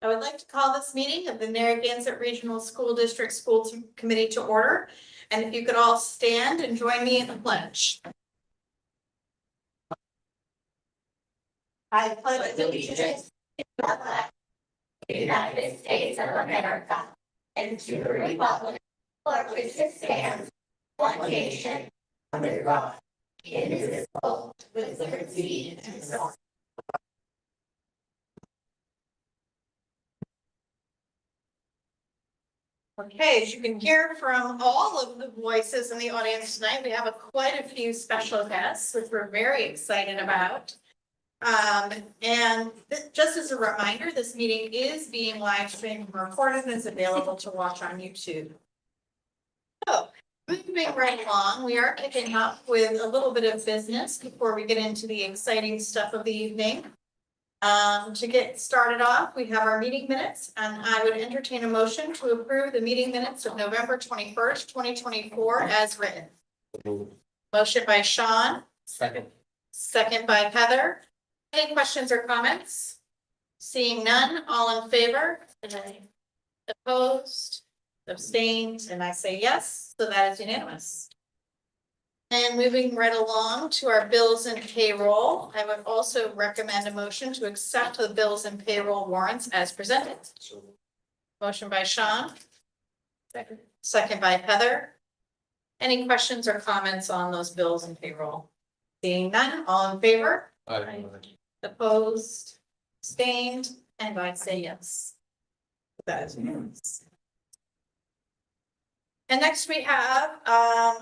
I would like to call this meeting of the Narragansett Regional School District School Committee to order. And if you could all stand and join me in the pledge. I pledge allegiance to the United States of America and to the republic for which it stands, one nation, under God, indivisible, with liberty and justice. Okay, as you can hear from all of the voices in the audience tonight, we have quite a few special guests, which we're very excited about. Just as a reminder, this meeting is being live streamed and recorded and is available to watch on YouTube. So, moving right along, we are kicking up with a little bit of business before we get into the exciting stuff of the evening. To get started off, we have our meeting minutes, and I would entertain a motion to approve the meeting minutes of November 21st, 2024 as written. Motion by Sean. Second by Heather. Any questions or comments? Seeing none, all in favor? Opposed? Abstained? And I say yes, so that is unanimous. And moving right along to our bills and payroll, I would also recommend a motion to accept the bills and payroll warrants as presented. Motion by Sean. Second by Heather. Any questions or comments on those bills and payroll? Seeing none, all in favor? Aye. Opposed? Abstained? And I say yes. That is unanimous. And next we have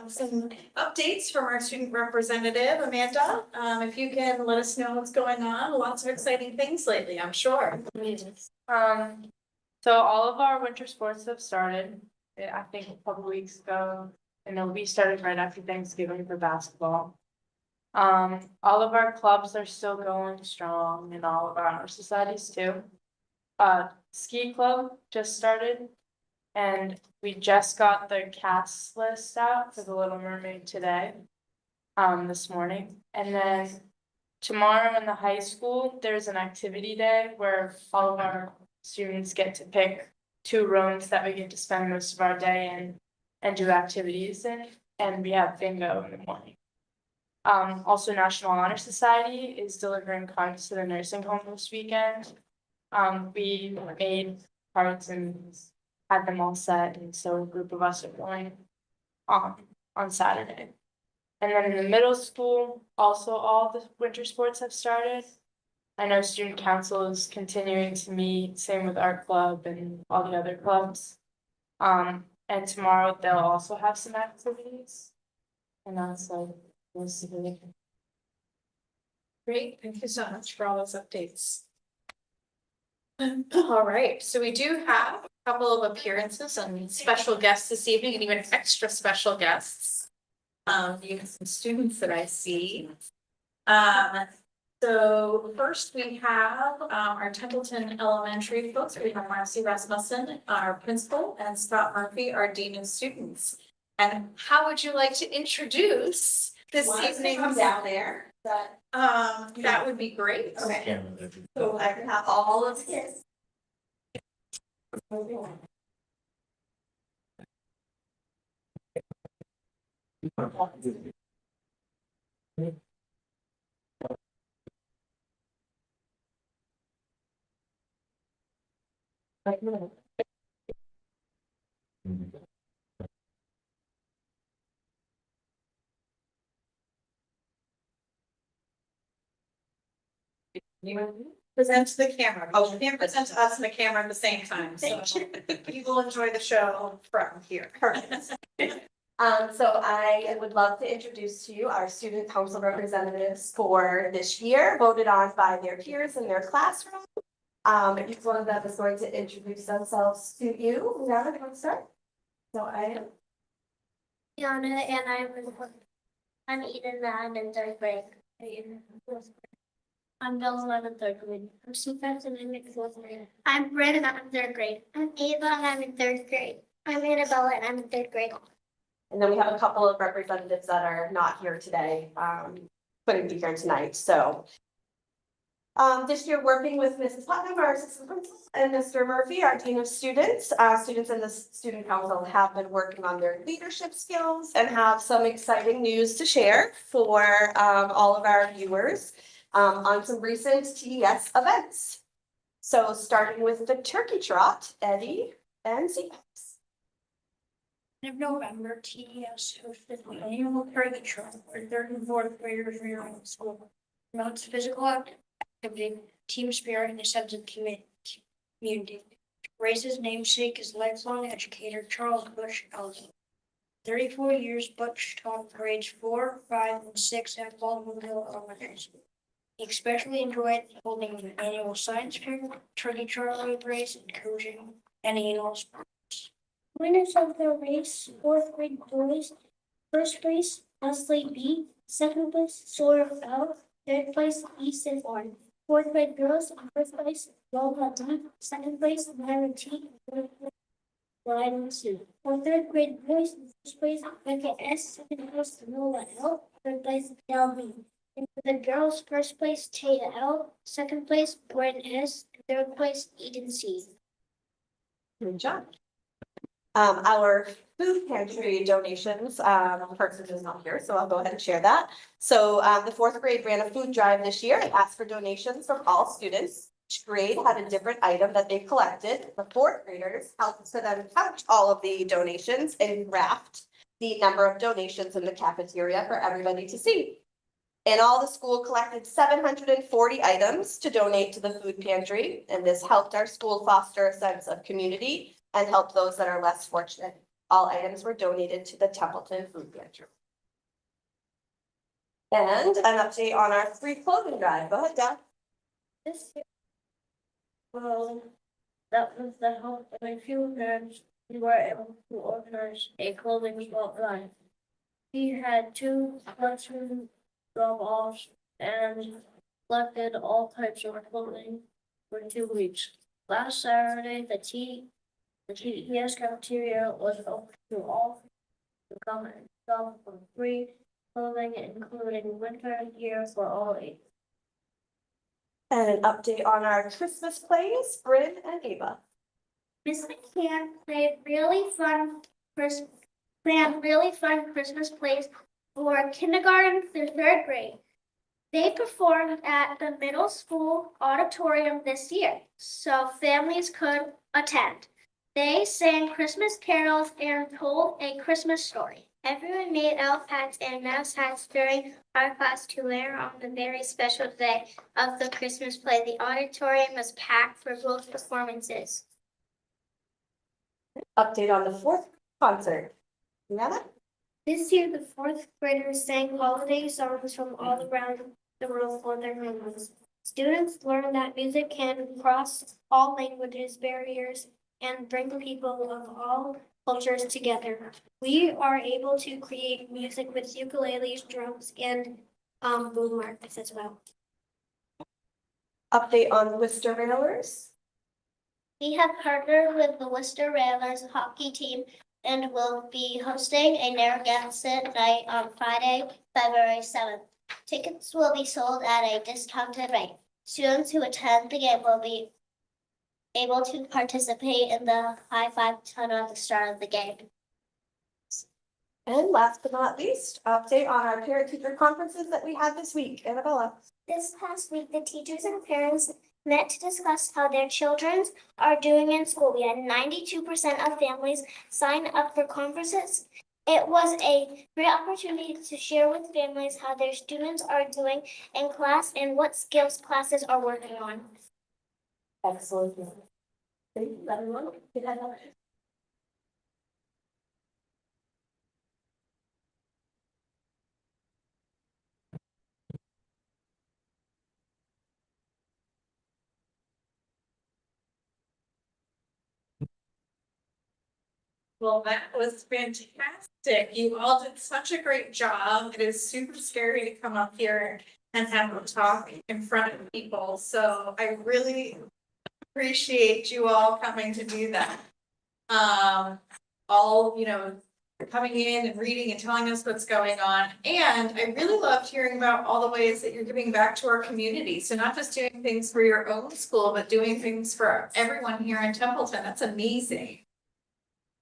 some updates from our student representative, Amanda. If you can let us know what's going on. Lots of exciting things lately, I'm sure. So all of our winter sports have started, I think a couple weeks ago, and we started right after Thanksgiving for basketball. All of our clubs are still going strong, and all of our honor societies too. Ski club just started. And we just got the cast list out for the Little Mermaid today, this morning. And then tomorrow in the high school, there's an activity day where all of our students get to pick 2 rooms that we get to spend most of our day in and do activities in. And we have bingo in the morning. Also National Honor Society is delivering cards to the nursing home this weekend. We made cards and had them all set, and so a group of us are going on Saturday. And then in the middle school, also all the winter sports have started. I know student council is continuing to meet, same with art club and all the other clubs. And tomorrow they'll also have some activities. And that's like most of it. Great, thank you so much for all those updates. All right, so we do have a couple of appearances and special guests this evening, and even extra special guests. You have some students that I see. So first we have our Templeton Elementary folks. We have Marcy Rasmussen, our principal, and Scott Murphy, our dean of students. And how would you like to introduce this evening? Come down there. That would be great. Okay. So I can have all of the kids. You present to the camera. Oh, you can't present to us and the camera at the same time. So you will enjoy the show from here. Perfect. So I would love to introduce to you our student council representatives for this year, voted on by their peers in their classroom. Each one of them is going to introduce themselves to you. Rihanna, you want to start? So I am Yana, and I'm Eden, and I'm in 3rd grade. I'm Bella, I'm in 3rd grade. I'm Sufas, and I'm in 4th grade. I'm Bryn, and I'm in 3rd grade. I'm Ava, and I'm in 3rd grade. I'm Annabella, and I'm in 3rd grade. And then we have a couple of representatives that are not here today, couldn't be here tonight. So This year, working with Mrs. Putnam, our assistant principal, and Mr. Murphy, our dean of students. Students in the student council have been working on their leadership skills and have some exciting news to share for all of our viewers on some recent TDS events. So starting with the turkey trot, Eddie and Zeex. In November, TES hosted the annual turkey trot for third and fourth graders around the school. Promotes physical activity, team spirit, and a sense of community. Race's namesake is lifelong educator Charles Bush Ellison. 34 years, Butch taught grades 4, 5, and 6 at Baldwinville Elementary School. He especially enjoyed holding the annual science fair, turkey trot race, and coaching any annual sports. Winners of the race, fourth grade boys, first place, Leslie B, second place, Sawyer L, third place, Easton Orn. Fourth grade girls, first place, Lola D, second place, Myra T, third place, Ryan Sue. For third grade boys, first place, Becca S, second place, Nola L, third place, Del B. And for the girls, first place, Taya L, second place, Brent S, third place, Eden C. Good job. Our food pantry donations, person is not here, so I'll go ahead and share that. So, the fourth grade ran a food drive this year. It asked for donations from all students. Each grade had a different item that they collected. The fourth graders helped to then count all of the donations and graphed the number of donations in the cafeteria for everybody to see. And all the school collected 740 items to donate to the food pantry, and this helped our school foster a sense of community and help those that are less fortunate. All items were donated to the Templeton Food Pantry. And an update on our free clothing drive. Go ahead, Deb. This year. Well, that was the help of a few parents who were able to organize a clothing swap drive. We had 2 classroom drop-offs and collected all types of clothing for 2 weeks. Last Saturday, the TES cafeteria was open to all to come and shop for free clothing, including winter gear for all ages. And an update on our Christmas plays, Bryn and Ava. Miss McCann planned really fun Christmas plays for kindergarten through third grade. They performed at the middle school auditorium this year, so families could attend. They sang Christmas carols and told a Christmas story. Everyone made elf hats and mouse hats during our class to wear on the very special day of the Christmas play. The auditorium was packed for both performances. Update on the fourth concert. Nana? This year, the fourth graders sang holiday songs from all around the world for their families. Students learned that music can cross all languages, barriers, and bring people of all cultures together. We are able to create music with ukuleles, drums, and boom marks as well. Update on Worcester Railers. We have partnered with the Worcester Railers hockey team and will be hosting a Narragansett night on Friday, February 7th. Tickets will be sold at a discounted rate. Students who attend the game will be able to participate in the high five ton at the start of the game. And last but not least, update on our parent-teacher conferences that we had this week. Annabella. This past week, the teachers and parents met to discuss how their children are doing in school. We had 92% of families sign up for conferences. It was a great opportunity to share with families how their students are doing in class and what skills classes are working on. Excellent. Thank you, everyone. Well, that was fantastic. You all did such a great job. It is super scary to come up here and have a talk in front of people. So I really appreciate you all coming to do that. All, coming in and reading and telling us what's going on. And I really loved hearing about all the ways that you're giving back to our community. So not just doing things for your own school, but doing things for everyone here in Templeton. That's amazing.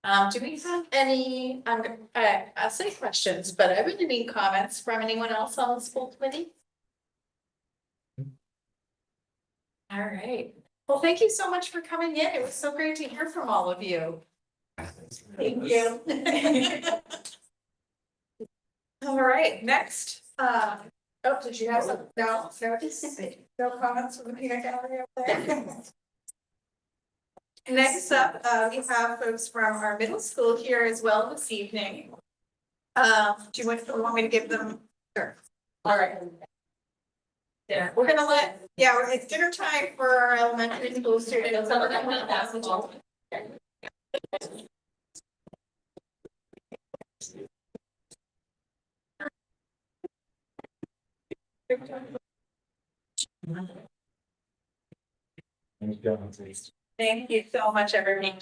Do we have any, I'll say questions, but I really need comments from anyone else on the school committee? All right. Well, thank you so much for coming in. It was so great to hear from all of you. Thank you. All right, next, oh, did you have some, no, no comments from the peanut gallery over there? Next up, we have folks from our middle school here as well this evening. Do you want me to give them? Sure. All right. Yeah, we're gonna it's dinner time for our elementary school students. Thank you so much, everybody.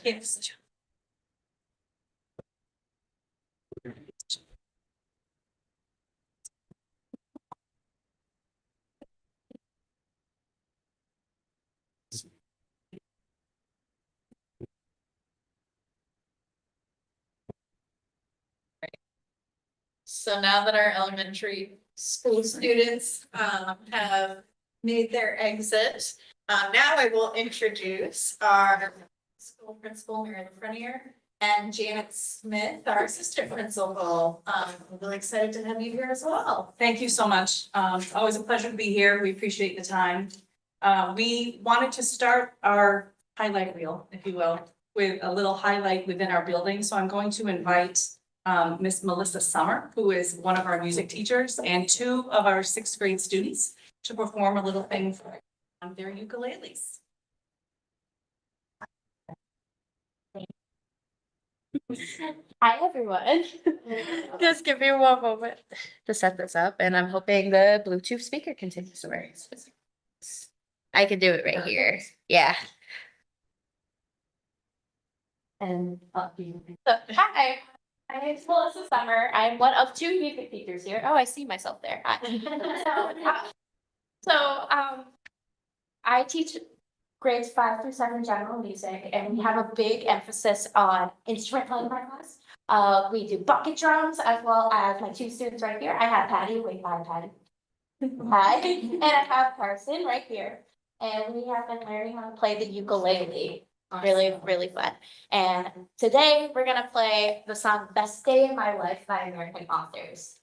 So now that our elementary school students have made their exit, now I will introduce our school principal, Mary Lafreniere, and Janet Smith, our assistant principal. I'm really excited to have you here as well. Thank you so much. Always a pleasure to be here. We appreciate the time. We wanted to start our highlight reel, if you will, with a little highlight within our building. So I'm going to invite Miss Melissa Summer, who is one of our music teachers, and two of our sixth grade students to perform a little thing on their ukuleles. Hi, everyone. Just give me one moment to set this up, and I'm hoping the Bluetooth speaker continues to work. I can do it right here. Yeah. And hi, my name is Melissa Summer. I'm one of two music teachers here. Oh, I see myself there. Hi. So, I teach grades 5 through 7 general music, and we have a big emphasis on instrument playing in our class. We do bucket drums as well as my two students right here. I have Patty, wait, hi Patty. Hi, and I have Carson right here. And we have been learning how to play the ukulele. Really, really fun. And today we're gonna play the song Best Day in My Life by American Authors.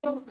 Well,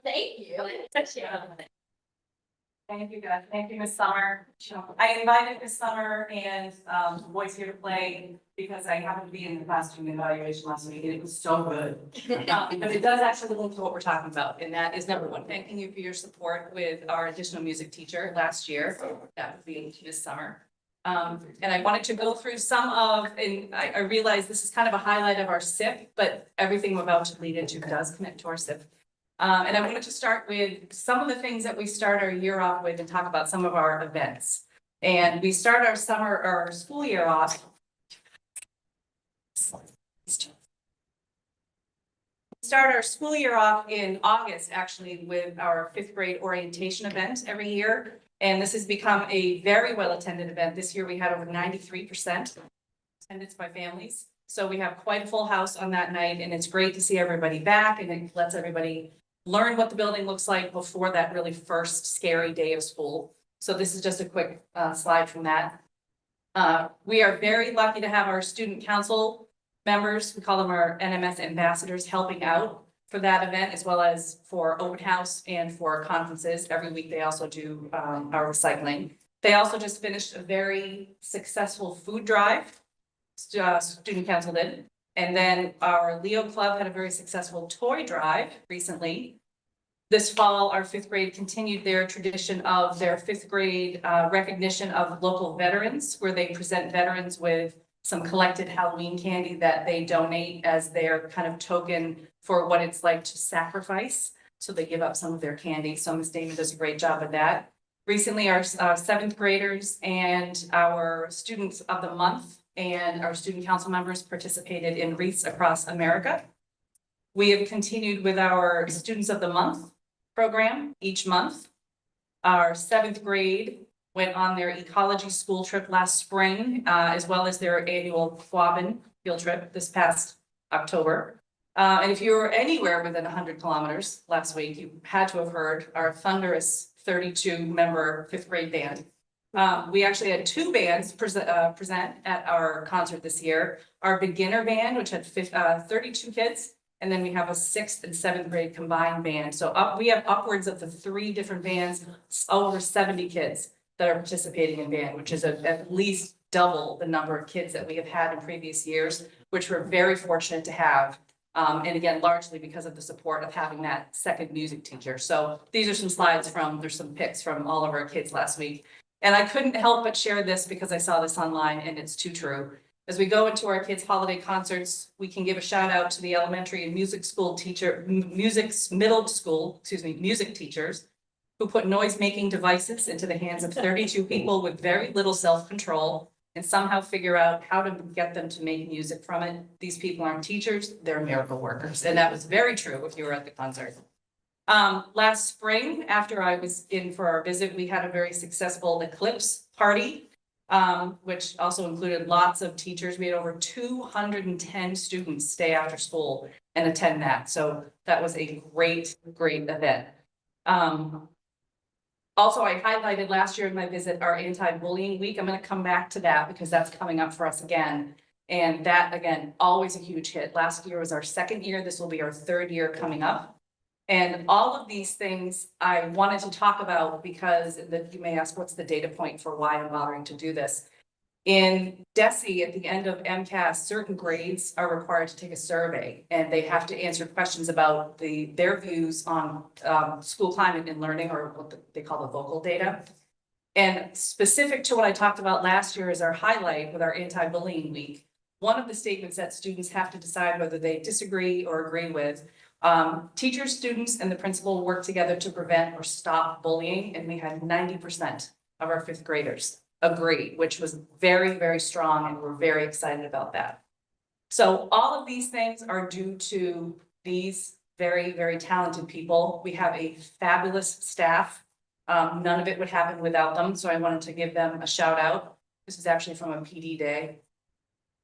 thank you. Thank you, guys. Thank you, Ms. Summer. I invited Ms. Summer and the boys here to play because I happened to be in the costume evaluation last week and it was so good. But it does actually link to what we're talking about, and that is number one, thanking you for your support with our additional music teacher last year. That would be Ms. Summer. And I wanted to go through some of, and I realize this is kind of a highlight of our SIP, but everything we're about to lead into does connect to our SIP. And I wanted to start with some of the things that we start our year off with and talk about some of our events. And we start our school year off. Start our school year off in August, actually, with our 5th grade orientation event every year. And this has become a very well-attended event. This year we had over 93% attendance by families. So we have quite a full house on that night, and it's great to see everybody back, and it lets everybody learn what the building looks like before that really first scary day of school. So this is just a quick slide from that. We are very lucky to have our student council members, we call them our NMS ambassadors, helping out for that event, as well as for open house and for conferences. Every week they also do our recycling. They also just finished a very successful food drive, student council did. And then our Leo Club had a very successful toy drive recently. This fall, our 5th grade continued their tradition of their 5th grade recognition of local veterans, where they present veterans with some collected Halloween candy that they donate as their kind of token for what it's like to sacrifice. So they give up some of their candy. So Ms. Damon does a great job of that. Recently, our 7th graders and our students of the month and our student council members participated in Wreaths Across America. We have continued with our Students of the Month program each month. Our 7th grade went on their ecology school trip last spring, as well as their annual Quabbin field trip this past October. And if you were anywhere within 100 kilometers last week, you had to have heard our thunderous 32-member 5th grade band. We actually had 2 bands present at our concert this year. Our beginner band, which had 32 kids, and then we have a 6th and 7th grade combined band. So we have upwards of the 3 different bands, over 70 kids that are participating in band, which is at least double the number of kids that we have had in previous years, which we're very fortunate to have. And again, largely because of the support of having that second music teacher. So these are some slides there's some pics from all of our kids last week. And I couldn't help but share this because I saw this online and it's too true. As we go into our kids' holiday concerts, we can give a shout out to the elementary and music teachers who put noise-making devices into the hands of 32 people with very little self-control and somehow figure out how to get them to make music from it. These people aren't teachers, they're miracle workers. And that was very true if you were at the concert. Last spring, after I was in for our visit, we had a very successful eclipse party. which also included lots of teachers. We had over 210 students stay after school and attend that. So that was a great event. Also, I highlighted last year in my visit, our anti-bullying week. I'm gonna come back to that because that's coming up for us again. And that, again, always a huge hit. Last year was our second year. This will be our third year coming up. And all of these things I wanted to talk about because you may ask, what's the data point for why I'm bothering to do this? In DESE, at the end of MCAS, certain grades are required to take a survey, and they have to answer questions about their views on school climate and learning, or what they call the vocal data. And specific to what I talked about last year is our highlight with our anti-bullying week. One of the statements that students have to decide whether they disagree or agree with. Teachers, students, and the principal work together to prevent or stop bullying, and we had 90% of our fifth graders agree, which was very strong, and we're very excited about that. So all of these things are due to these very talented people. We have a fabulous staff. None of it would happen without them, so I wanted to give them a shout out. This is actually from a PD day.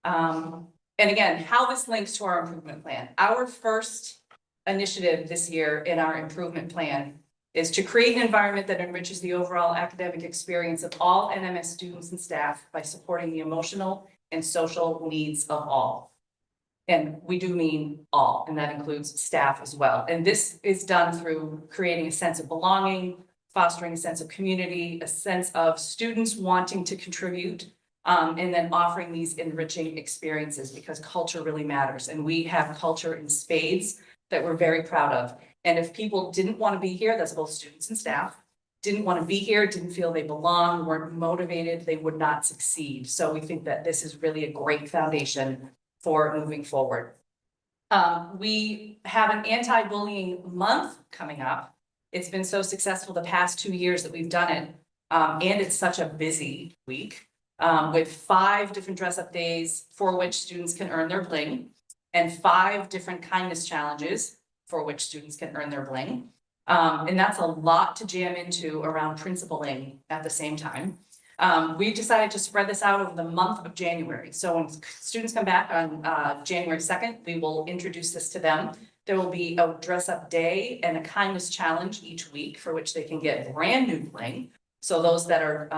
And again, how this links to our improvement plan. Our first initiative this year in our improvement plan is to create an environment that enriches the overall academic experience of all NMS students and staff by supporting the emotional and social needs of all. And we do mean all, and that includes staff as well. And this is done through creating a sense of belonging, fostering a sense of community, a sense of students wanting to contribute, and then offering these enriching experiences, because culture really matters. And we have culture in spades that we're very proud of. And if people didn't want to be here, that's both students and staff, didn't want to be here, didn't feel they belonged, weren't motivated, they would not succeed. So we think that this is really a great foundation for moving forward. We have an anti-bullying month coming up. It's been so successful the past 2 years that we've done it. And it's such a busy week with 5 different dress-up days for which students can earn their bling, and 5 different kindness challenges for which students can earn their bling. And that's a lot to jam into around principaling at the same time. We decided to spread this out over the month of January. So when students come back on January 2nd, we will introduce this to them. There will be a dress-up day and a kindness challenge each week for which they can get brand new bling. So those that are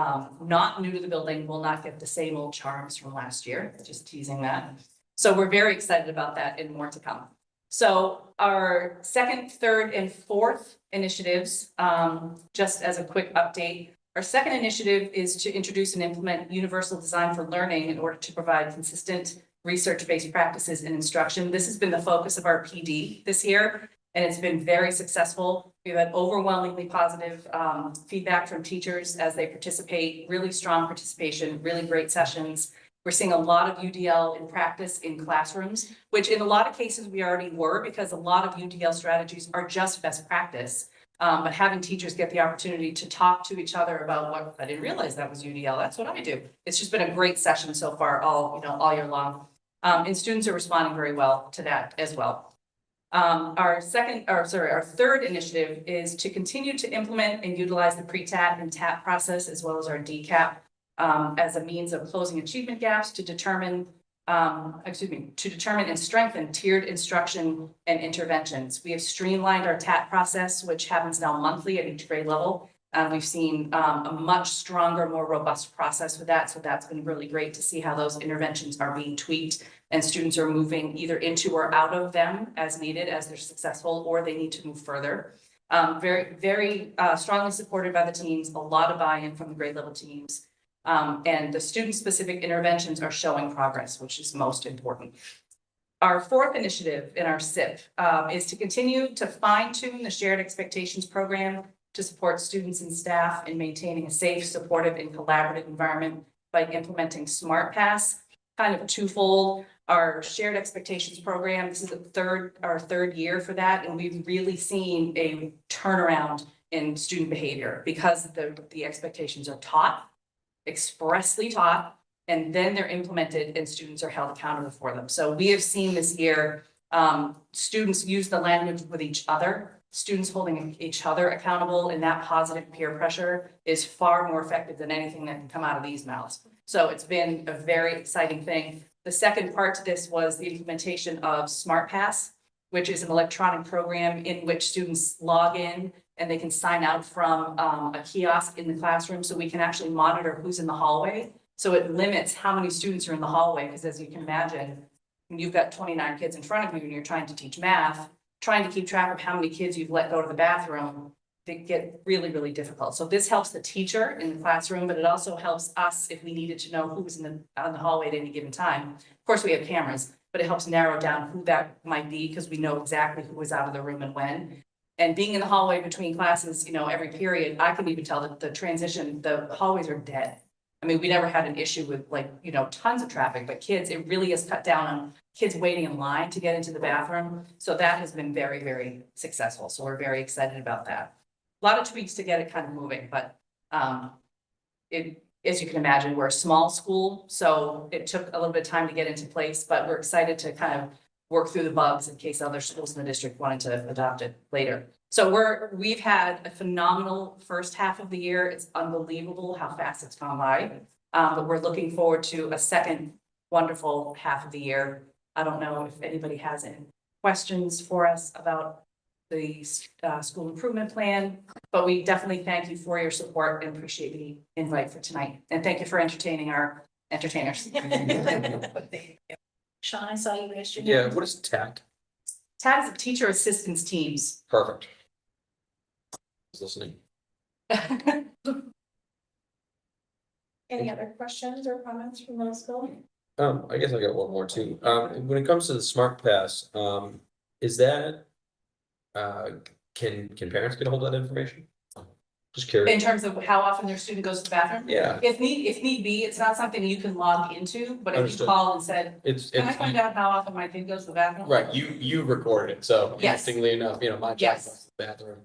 not new to the building will not get the same old charms from last year, just teasing that. So we're very excited about that and more to come. So our second, third, and fourth initiatives, just as a quick update, our second initiative is to introduce and implement universal design for learning in order to provide consistent research-based practices in instruction. This has been the focus of our PD this year, and it's been very successful. We've had overwhelmingly positive feedback from teachers as they participate, really strong participation, really great sessions. We're seeing a lot of UDL in practice in classrooms, which in a lot of cases we already were, because a lot of UDL strategies are just best practice. But having teachers get the opportunity to talk to each other about what, I didn't realize that was UDL, that's what I do. It's just been a great session so far, all year long. And students are responding very well to that as well. Our third initiative is to continue to implement and utilize the pre-TAT and TAP process, as well as our DCAP, as a means of closing achievement gaps to determine and strengthen tiered instruction and interventions. We have streamlined our TAT process, which happens now monthly at each grade level. We've seen a much stronger, more robust process with that. So that's been really great to see how those interventions are being tweaked and students are moving either into or out of them as needed, as they're successful, or they need to move further. Very strongly supported by the teams, a lot of buy-in from the grade level teams. And the student-specific interventions are showing progress, which is most important. Our fourth initiative in our SIP is to continue to fine-tune the shared expectations program to support students and staff in maintaining a safe, supportive, and collaborative environment by implementing SmartPass, kind of twofold. Our shared expectations program, this is our third year for that, and we've really seen a turnaround in student behavior because the expectations are taught, expressly taught, and then they're implemented and students are held accountable for them. So we have seen this year, students use the language with each other, students holding each other accountable, and that positive peer pressure is far more effective than anything that can come out of these mouths. So it's been a very exciting thing. The second part to this was the implementation of Smart Pass, which is an electronic program in which students log in and they can sign out from a kiosk in the classroom, so we can actually monitor who's in the hallway. So it limits how many students are in the hallway, because as you can imagine, when you've got 29 kids in front of you and you're trying to teach math, trying to keep track of how many kids you've let go to the bathroom, they get really, really difficult. So this helps the teacher in the classroom, but it also helps us if we needed to know who was on the hallway at any given time. Of course, we have cameras, but it helps narrow down who that might be, because we know exactly who was out of the room and when. And being in the hallway between classes, every period, I can even tell that the transition, the hallways are dead. I mean, we never had an issue with tons of traffic, but kids, it really has cut down on kids waiting in line to get into the bathroom. So that has been very, very successful. So we're very excited about that. A lot of tweaks to get it kind of moving, but as you can imagine, we're a small school, so it took a little bit of time to get into place, but we're excited to kind of work through the bugs in case other schools in the district wanted to adopt it later. So we've had a phenomenal first half of the year. It's unbelievable how fast it's gone by. But we're looking forward to a second wonderful half of the year. I don't know if anybody has any questions for us about the school improvement plan, but we definitely thank you for your support and appreciate the invite for tonight. And thank you for entertaining our entertainers. Sean, I saw you raise your Yeah, hand. what is TAT? TAT is the teacher assistance teams. Perfect. I was listening. Any other questions or comments from middle school? I guess I got one more too. When it comes to the Smart Pass, is that, can parents get a hold of that information? Just In curious. terms of how often their student goes to the bathroom? Yeah, If need be, it's not something you can log into, but if you Understood. called and said, it's, can I find out how often my kid goes to the bathroom? right, you record it, so Yes. interestingly enough, my child Yes. goes to the bathroom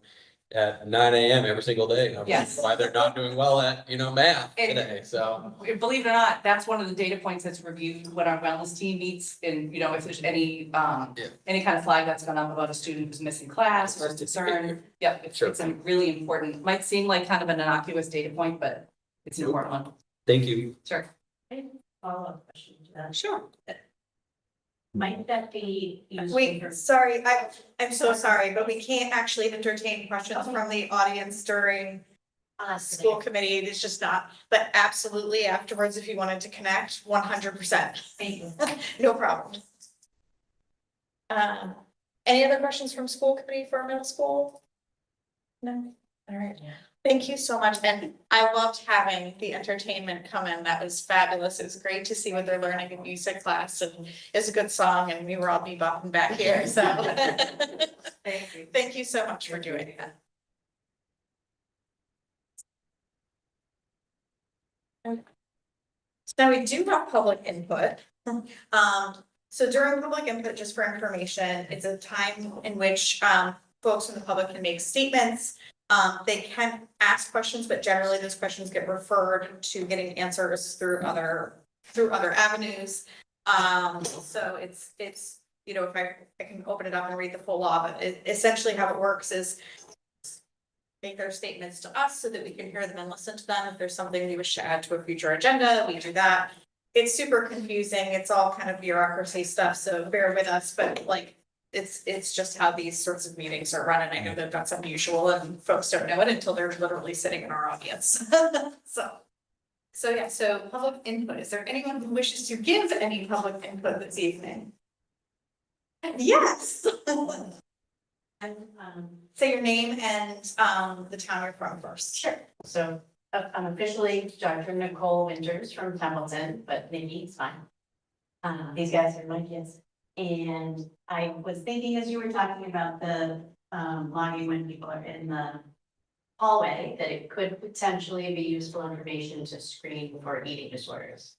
at 9 AM every single day. I'm Yes. why they're not doing well at, math And- today, so. Believe it or not, that's one of the data points that's reviewed when our wellness team meets, and if there's any any kind of flag that's gone up about a student who's missing class or is concerned. Yep, it's Sure. a really important, might seem like kind of an innocuous data point, but it's an important one. Thank you. Sure. Follow-up question to that. Sure. Might that be used? Wait, for- sorry, I'm so sorry, but we can't actually entertain questions from the audience during school committee. It's just not, but absolutely afterwards, if you wanted to connect, 100%. Thank you. No problem. Any other questions from school committee for middle school? No, all right. Yeah. Thank you so much, and I loved having the entertainment come in. That was fabulous. It was great to see what they're learning in music class, and it's a good song, and we were all bebopping back here, so. Thank you. Thank you so much for doing that. So now we do have public input. So during public input, just for information, it's a time in which folks in the public can make statements. They can ask questions, but generally those questions get referred to getting answers through other avenues. So it's if I can open it up and read the full law, but essentially how it works is make their statements to us so that we can hear them and listen to them. If there's something we wish to add to a future agenda, we do that. It's super confusing. It's all kind of bureaucracy stuff, so bear with us, but it's just how these sorts of meetings are run, and I know that that's unusual and folks don't know it until they're literally sitting in our audience. So public input. Is there anyone who wishes to give any public input this evening? Yes. And, Say your name and the town you're from first. Sure. so I'm officially Dr. Nicole Winters from Templeton, but maybe it's fine. These guys are my kids. And I was thinking as you were talking about the logging when people are in the hallway, that it could potentially be useful information to screen for eating disorders.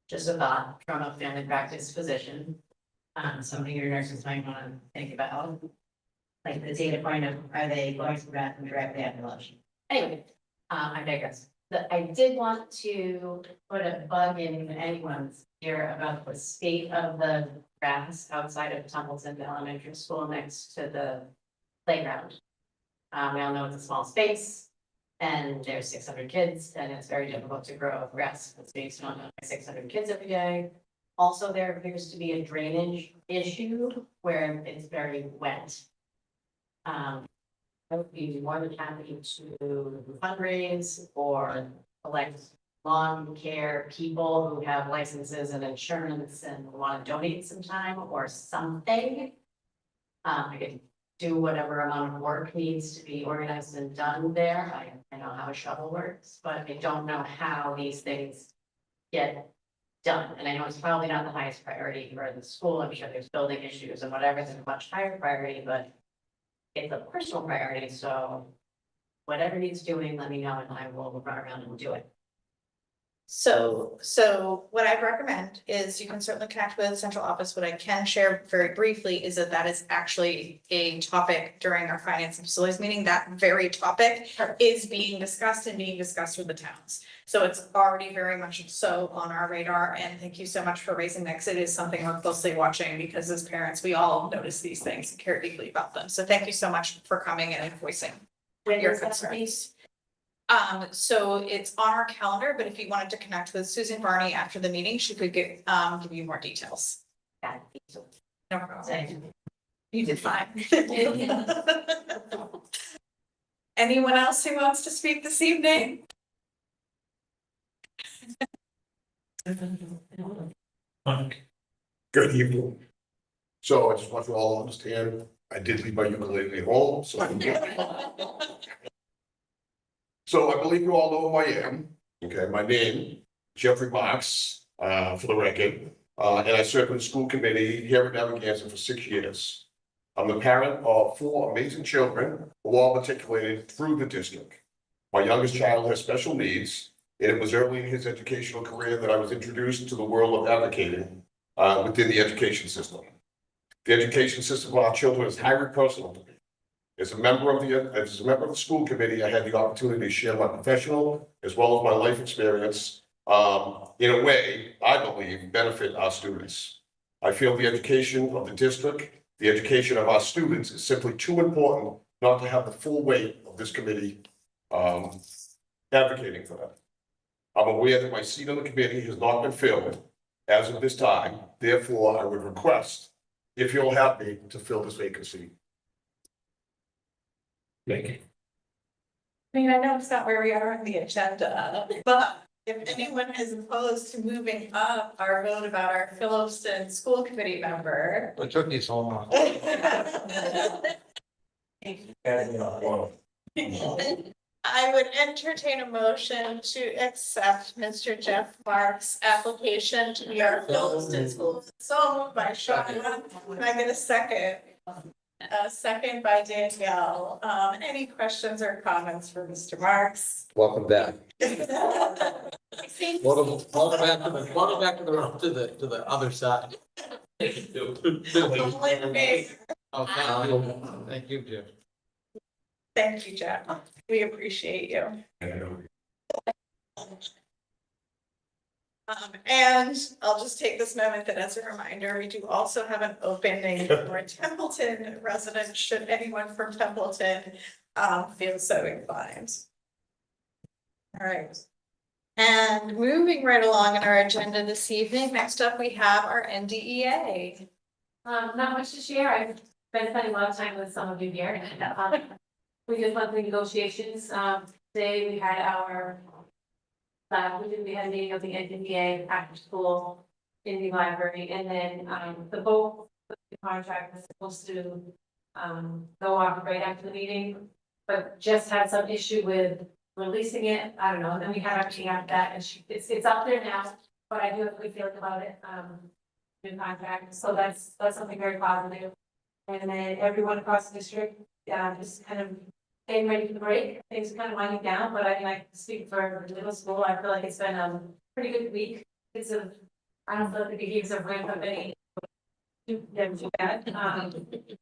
Just a thought from a family practice physician. Something your nurses might want to think about. Like the data point of, are they going to the bathroom directly after lunch? Anyway, I digress. I did want to put a bug in anyone's ear about the state of the grass outside of Templeton Elementary School next to the playground. We all know it's a small space. And there's 600 kids, and it's very difficult to grow grass that's being snowed on by 600 kids every day. Also, there appears to be a drainage issue where it's very wet. I would be more than happy to fundraise or elect lawn care people who have licenses and insurance and want to donate some time or something. I could do whatever amount of work needs to be organized and done there. I know how a shovel works, but I don't know how these things get done. And I know it's probably not the highest priority for the school. I'm sure there's building issues and whatever, it's a much higher priority, but it's a personal priority, so whatever needs doing, let me know and I will run around and do it. So what I recommend is you can certainly connect with the central office. What I can share very briefly is that is actually a topic during our finance and facilities meeting. That very topic is being discussed with the towns. So it's already very much so on our radar, and thank you so much for raising that, 'cause it is something we're closely watching, because as parents, we all notice these things and care deeply about them. So thank you so much for coming and voicing your concerns. So it's on our calendar, but if you wanted to connect with Susan Varney after the meeting, she could give you more details. Got it. No problem. Say, You did fine. Anyone else who wants to speak this evening? Good evening. So I just want you all to understand, I did leave my ukulele at home, so. So I believe you all know who I am. Okay, my name, Jeffrey Marks, for the record. And I served in the school committee here at Narragansett for 6 years. I'm the parent of 4 amazing children who all matriculated through the district. My youngest child has special needs, and it was early in his educational career that I was introduced to the world of advocating within the education system. The education system of our children is highly personal to me. As a member of the school committee, I had the opportunity to share my professional as well as my life experience. In a way, I believe, benefit our students. I feel the education of the district, the education of our students is simply too important not to have the full weight of this committee advocating for them. I'm aware that my seat on the committee has not been filled as of this time. Therefore, I would request, if you'll help me, to fill this vacancy. Thank you. I mean, I know it's not where we are on the agenda, but if anyone is opposed to moving up our vote about our Phillipston school committee member. It took me so long. I would entertain a motion to accept Mr. Jeff Marks' application to be our Phillipston school. So moved by Sean. Can I get a second? A second by Danielle. Any questions or comments for Mr. Marks? Welcome back. Welcome back to the other side. All in favor? Oh, thank you, Jim. Thank you, Jeff. We appreciate you. And I'll just take this moment that as a reminder, we do also have an opening for a Templeton resident, should anyone from Templeton feel so inclined. All right. And moving right along in our agenda this evening, next up we have our NDEA. Not much to share. I've been spending a lot of time with some of you here. We did monthly negotiations. Today we had our we had a meeting of the NDA after school in the library, and then the vote, the contract was supposed to go off right after the meeting, but just had some issue with releasing it. I don't know. And then we had our meeting after that, and it's up there now, but I do have a good feeling about it. New contract, so that's something very positive. And then everyone across the district, just kind of getting ready for the break. Things are kind of winding down, but I mean, I speak for middle school. I feel like it's been a pretty good week. I don't feel like the beginnings of ramp up any too bad.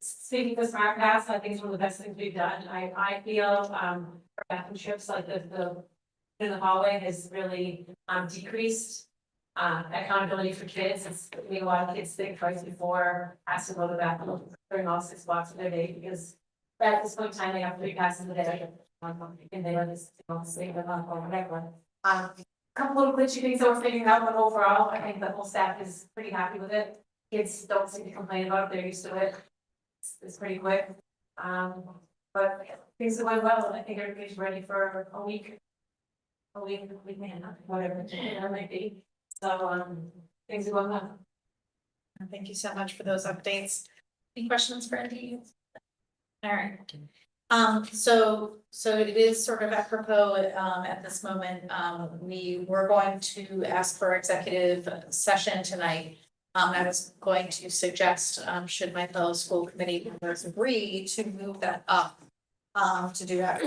Speaking for Smart Pass, I think it's one of the best things we've done. I feel bathroom trips like the in the hallway has really decreased accountability for kids. It's made a lot of kids think twice before asking to go to the bathroom during all 6 blocks of their day, because at this point in time they have 3 passes a day. And they let us, sleep about or whatever. Um, Couple of glitchy things that we're figuring out, but overall, I think the whole staff is pretty happy with it. Kids don't seem to complain about it, they're used to it. It's pretty quick. But things are going well, and I think everybody's ready for a week. A week and a half, whatever, it might be. So, things are going well. Thank you so much for those updates. Any questions for Andy? All right. So it is sort of apropos, at this moment, we were going to ask for executive session tonight. I was going to suggest, should my fellow school committee members agree to move that up, to do that.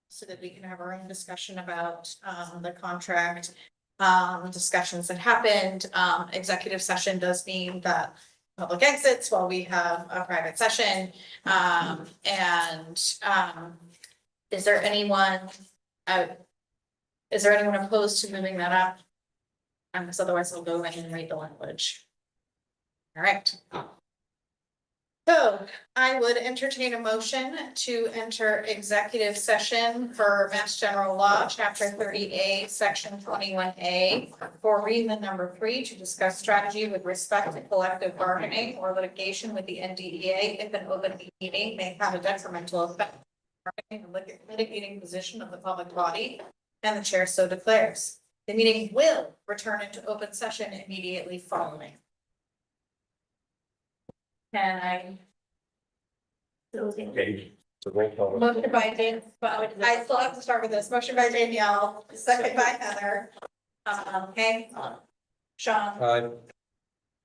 So that we can have our own discussion about, the contract, discussions that happened. Executive session does mean that public exits while we have a private session. Is there anyone, opposed to moving that up? Because otherwise I'll go in and read the language. All right. So I would entertain a motion to enter executive session for Mass General Law, Chapter 30A, Section 21A, for reason number 3, to discuss strategy with respect to collective bargaining or litigation with the NDEA if an open meeting may have a detrimental effect on the litigating position of the public body, and the chair so declares. The meeting will return into open session immediately following. Can I? Okay, so roll call. Motion by Jane, but I still have to start with this. Motion by Danielle, second by Heather. Okay. Sean,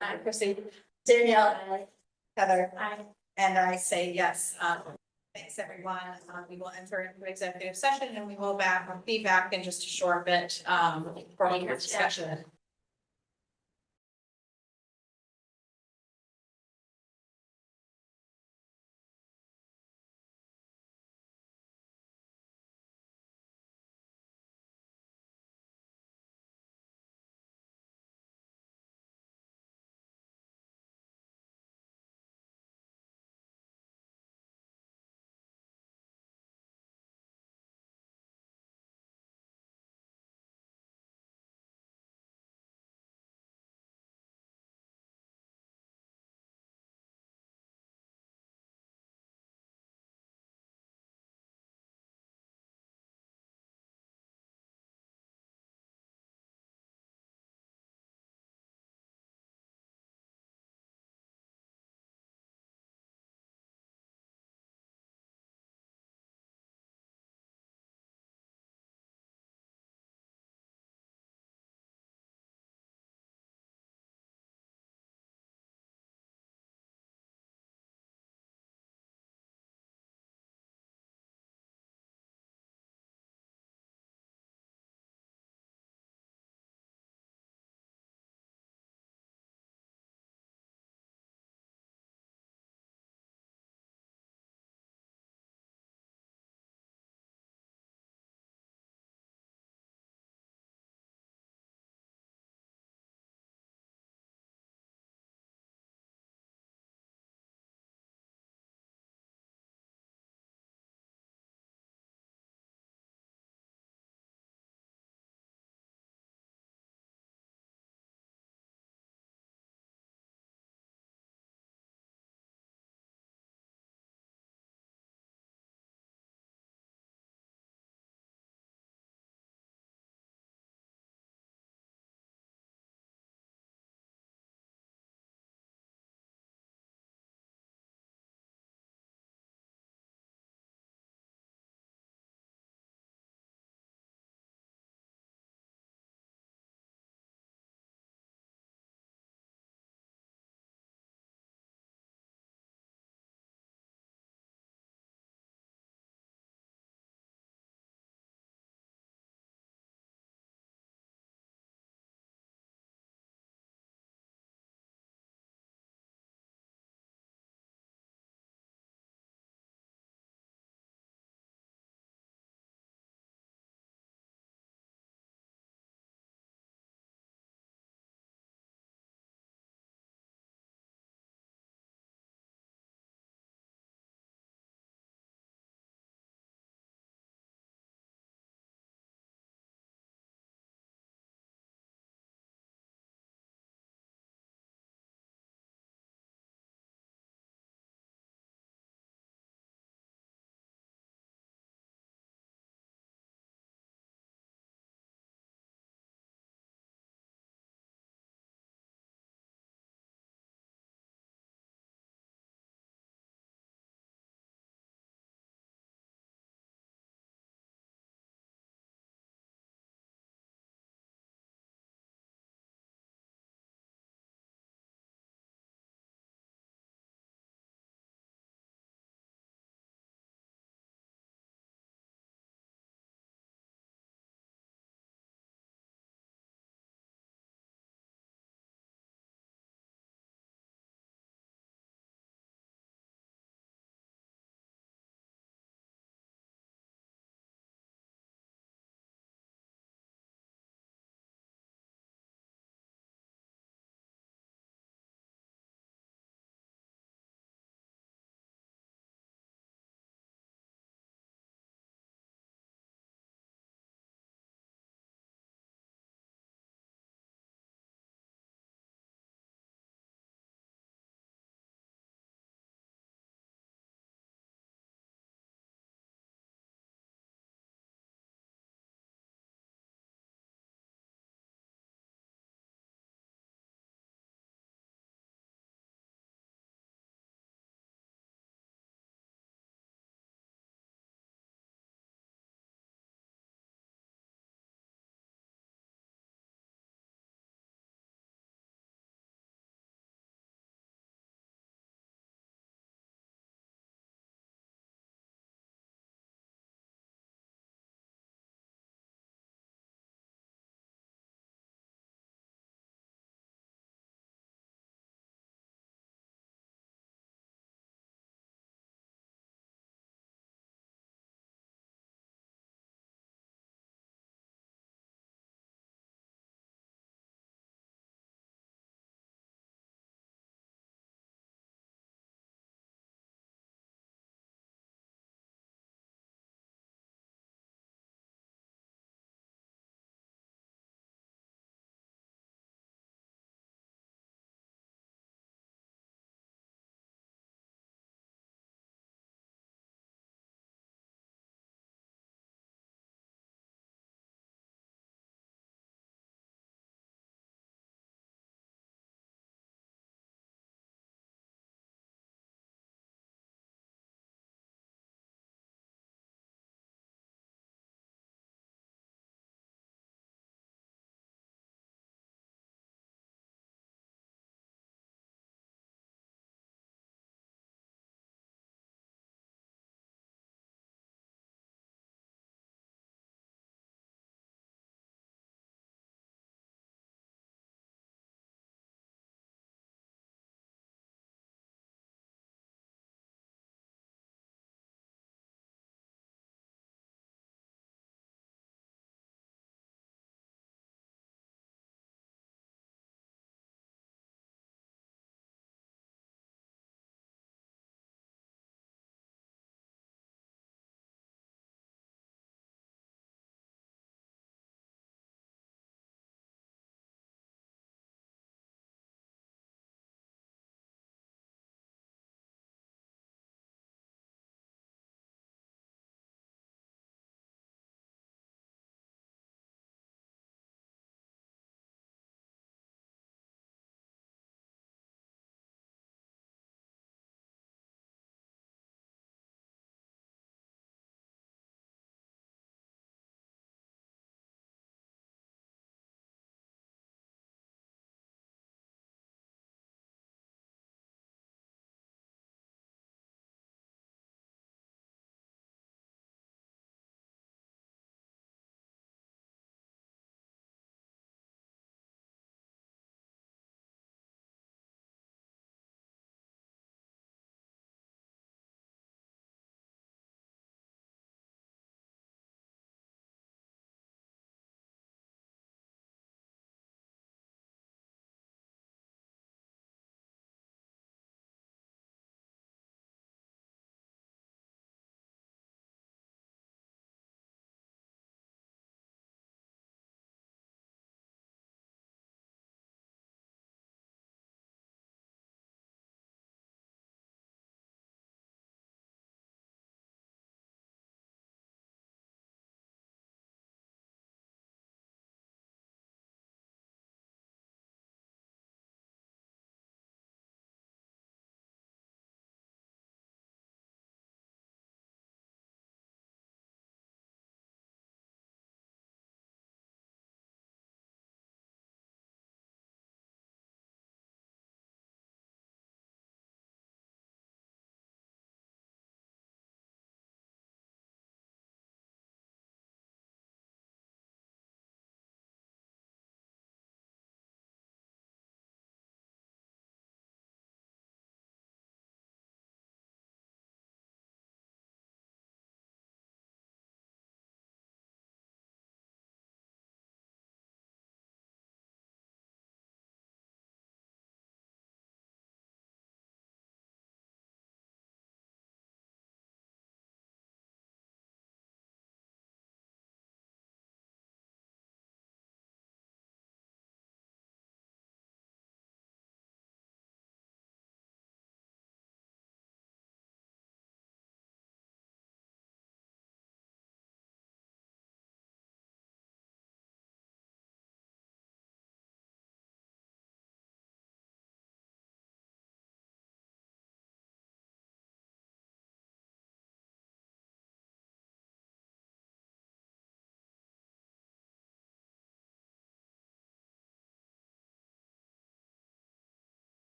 I proceed. Danielle, Heather, and I say yes. Thanks, everyone. We will enter into executive session and we will be back in just a short bit, for our discussion.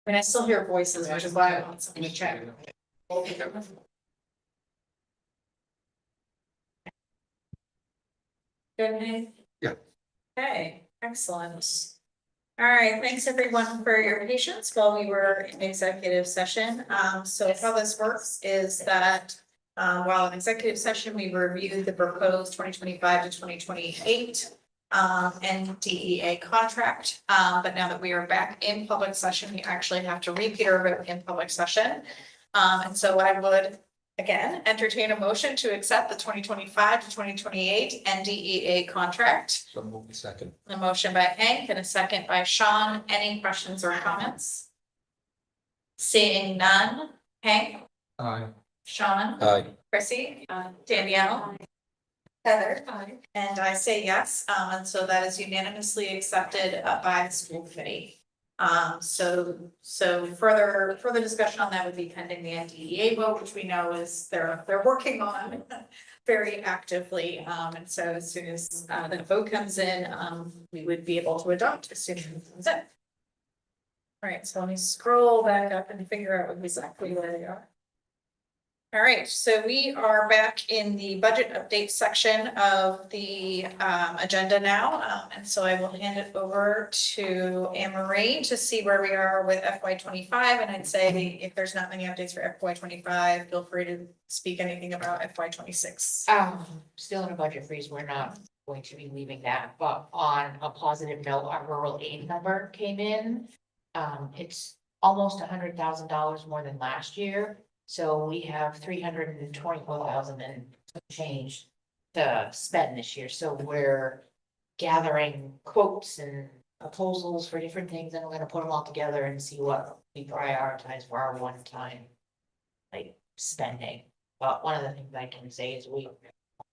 I mean, I still hear voices, which is why I want someone to check. Good. Yeah. Okay, excellent. All right, thanks everyone for your patience while we were in executive session. So how this works is that while in executive session, we reviewed the proposed 2025 to 2028 NDEA contract. But now that we are back in public session, we actually have to repeat our vote in public session. And so I would again entertain a motion to accept the 2025 to 2028 NDEA contract. So move the second. A motion by Hank and a second by Sean. Any questions or comments? Seeing none. Hank, Aye. Sean, Aye. Chrissy, Danielle, Heather, and I say yes. And so that is unanimously accepted by the school committee. So further discussion on that would be pending the NDEA vote, which we know is they're working on very actively. And so as soon as the vote comes in, we would be able to adopt as soon as it comes in. All right, so let me scroll back up and figure out exactly where they are. All right, so we are back in the budget update section of the agenda now. And so I will hand it over to Anne Marie to see where we are with FY 25. And I'd say if there's not many updates for FY 25, feel free to speak anything about FY 26. Still in a budget freeze, we're not going to be leaving that, but on a positive note, our rural aid number came in. It's almost $100,000 more than last year. So we have 324,000 and change to spend this year. So we're gathering quotes and proposals for different things, and we're gonna put them all together and see what we prioritize for our one-time like spending. But one of the things I can say is we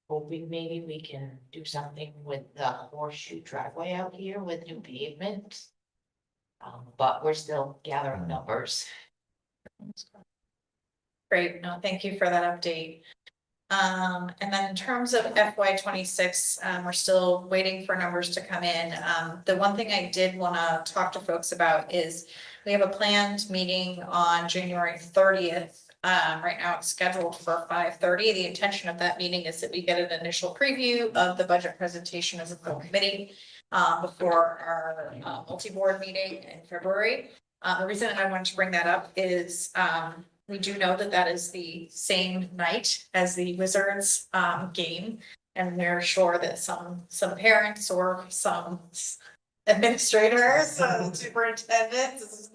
hoping maybe we can do something with the horseshoe driveway out here with new pavement. But we're still gathering numbers. Great, no, thank you for that update. And then in terms of FY 26, we're still waiting for numbers to come in. The one thing I did want to talk to folks about is we have a planned meeting on January 30th. Right now it's scheduled for 5:30. The intention of that meeting is that we get an initial preview of the budget presentation as a full committee before our multi-board meeting in February. The reason I wanted to bring that up is we do know that that is the same night as the Wizards game. And we're sure that some parents or some administrators,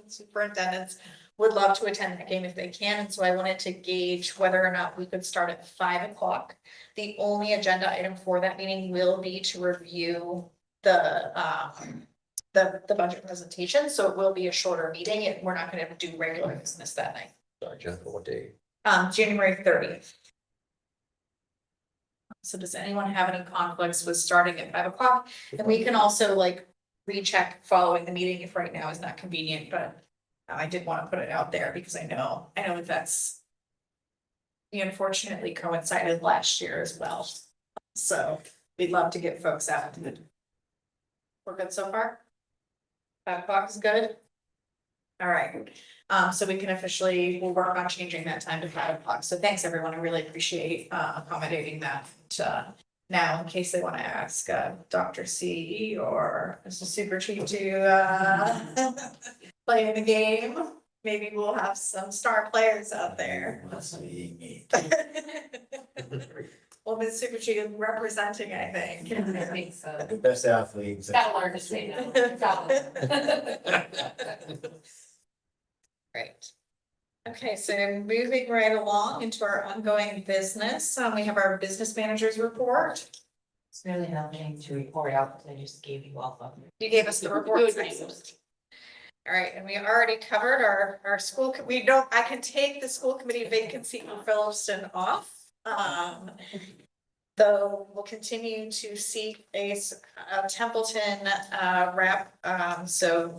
superintendents would love to attend that game if they can. And so I wanted to gauge whether or not we could start at 5 o'clock. The only agenda item for that meeting will be to review the budget presentation. So it will be a shorter meeting and we're not going to do regular business that night. Sorry, Jennifer, what day? January 30th. So does anyone have any conflicts with starting at 5 o'clock? And we can also like recheck following the meeting if right now is not convenient, but I did want to put it out there because I know that that's unfortunately coincided last year as well. So we'd love to get folks out. We're good so far? 5 o'clock is good? All right, so we can we'll work on changing that time to 5 o'clock. So thanks, everyone. I really appreciate accommodating that. Now, in case they want to ask Dr. C or Mr. Super Chief to play in the game, maybe we'll have some star players out there. Well, Ms. Super Chief is representing, I think. I think so. The best athletes. Gotta learn to say no. Right. Okay, so moving right along into our ongoing business, we have our business managers report. It's really nothing to report out, because I just gave you all of them. You gave us the report. All right, and we already covered our school, I can take the school committee vacancy in Phillipston off. Though we'll continue to seek a Templeton rep. So,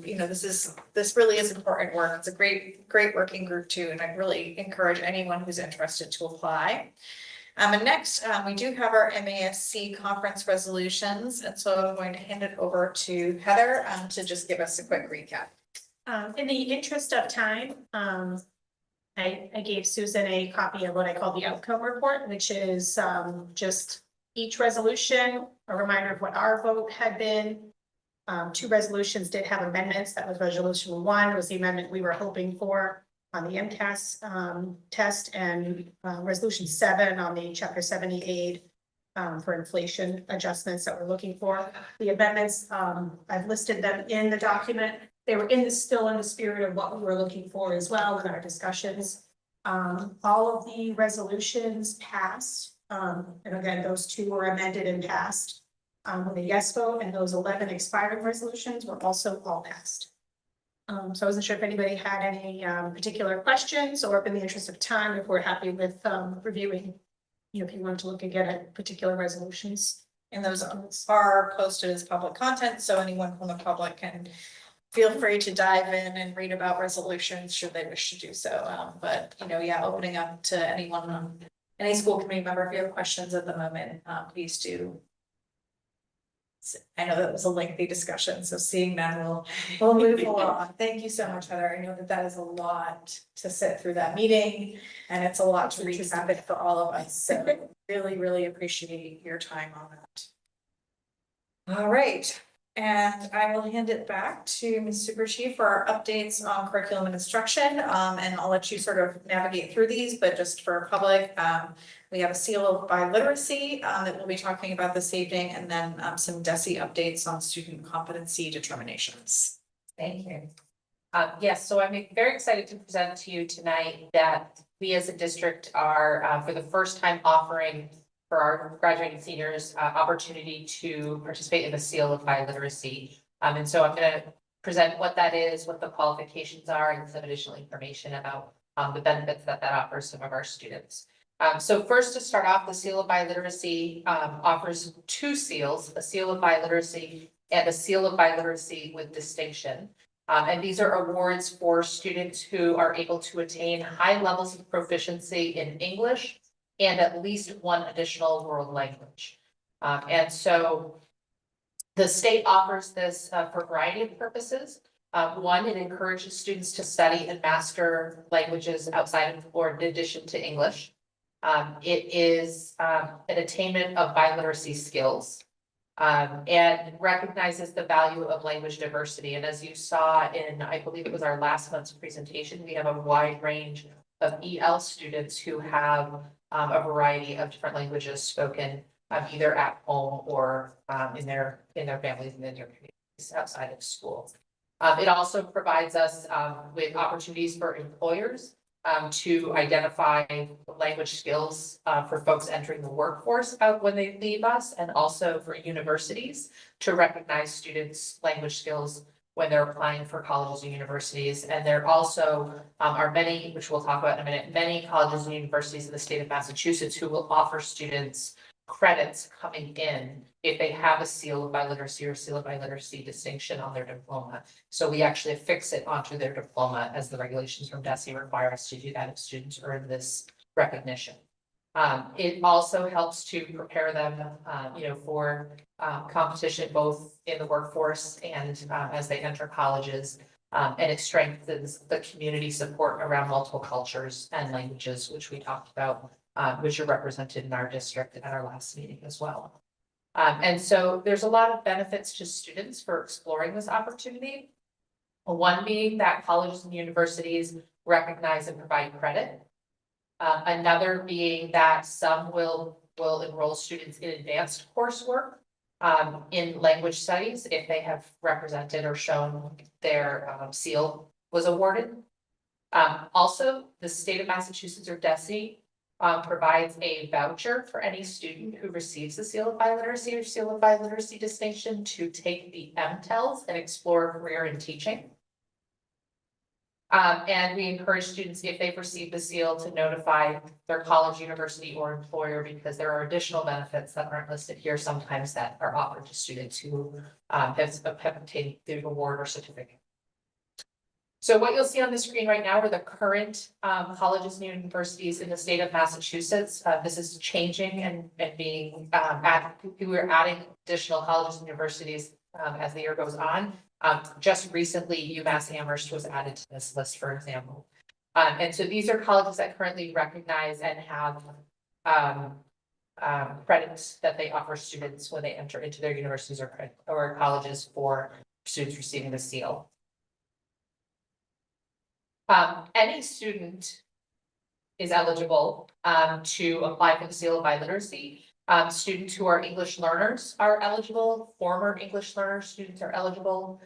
this really is important work. It's a great working group too. And I really encourage anyone who's interested to apply. And next, we do have our MASC conference resolutions. And so I'm going to hand it over to Heather to just give us a quick recap. In the interest of time, I gave Susan a copy of what I call the outcome report, which is, just each resolution, a reminder of what our vote had been. Two resolutions did have amendments. That was resolution 1 was the amendment we were hoping for on the MCAS, test, and, resolution 7 on the chapter 70 aid, for inflation adjustments that we're looking for. The amendments, I've listed them in the document. They were still in the spirit of what we were looking for as well in our discussions. All of the resolutions passed, and again, those 2 were amended and passed. With a yes vote, and those 11 expired resolutions were also all passed. So I wasn't sure if anybody had any particular questions, or if in the interest of time, if we're happy with reviewing, if you wanted to look again at particular resolutions. And those are posted as public content, so anyone from the public can feel free to dive in and read about resolutions should they wish to do so. But, yeah, opening up to anyone, any school committee member, if you have questions at the moment, please do. I know that was a lengthy discussion, so seeing that we'll move along. Thank you so much, Heather. I know that is a lot to sit through that meeting, and it's a lot to recap for all of us. So really, really appreciate your time on that. All right, and I will hand it back to Ms. Super Chief for our updates on curriculum and instruction. And I'll let you sort of navigate through these, but just for public, we have a seal by literacy that we'll be talking about this evening, and then some DESE updates on student competency determinations. Thank you. Yes, so I'm very excited to present to you tonight that we as a district are, for the first time, offering for our graduating seniors, opportunity to participate in the seal of biliteracy. And so I'm going to present what that is, what the qualifications are, and some additional information about the benefits that offers some of our students. So first, to start off, the seal of biliteracy offers 2 seals, a seal of biliteracy and a seal of biliteracy with distinction. And these are awards for students who are able to attain high levels of proficiency in English and at least 1 additional world language. And so the state offers this for a variety of purposes. 1, it encourages students to study and master languages outside of or in addition to English. It is an attainment of biliteracy skills and recognizes the value of language diversity. And as you saw in, I believe it was our last month's presentation, we have a wide range of EL students who have a variety of different languages spoken either at home or in their families and in their communities outside of school. It also provides us with opportunities for employers to identify language skills for folks entering the workforce when they leave us, and also for universities to recognize students' language skills when they're applying for colleges and universities. And there also are many, which we'll talk about in a minute, many colleges and universities in the state of Massachusetts who will offer students credits coming in if they have a seal of biliteracy or seal of biliteracy distinction on their diploma. So we actually affix it onto their diploma, as the regulations from DESE require us to do that if students earn this recognition. It also helps to prepare them, for competition both in the workforce and as they enter colleges. And it strengthens the community support around multiple cultures and languages, which we talked about, which are represented in our district at our last meeting as well. And so there's a lot of benefits to students for exploring this opportunity. 1 being that colleges and universities recognize and provide credit. Another being that some will enroll students in advanced coursework in language studies if they have represented or shown their seal was awarded. Also, the state of Massachusetts, or DESE, provides a voucher for any student who receives the seal of biliteracy or seal of biliteracy distinction to take the MTELs and explore a career in teaching. And we encourage students, if they've received the seal, to notify their college, university, or employer, because there are additional benefits that aren't listed here sometimes that are offered to students who have obtained the award or certificate. So what you'll see on the screen right now are the current colleges and universities in the state of Massachusetts. This is changing and being added. We're adding additional colleges and universities as the year goes on. Just recently, UMass Amherst was added to this list, for example. And so these are colleges that currently recognize and have credits that they offer students when they enter into their universities or colleges for students receiving the seal. Any student is eligible to apply for the seal of biliteracy. Students who are English learners are eligible, former English learner students are eligible.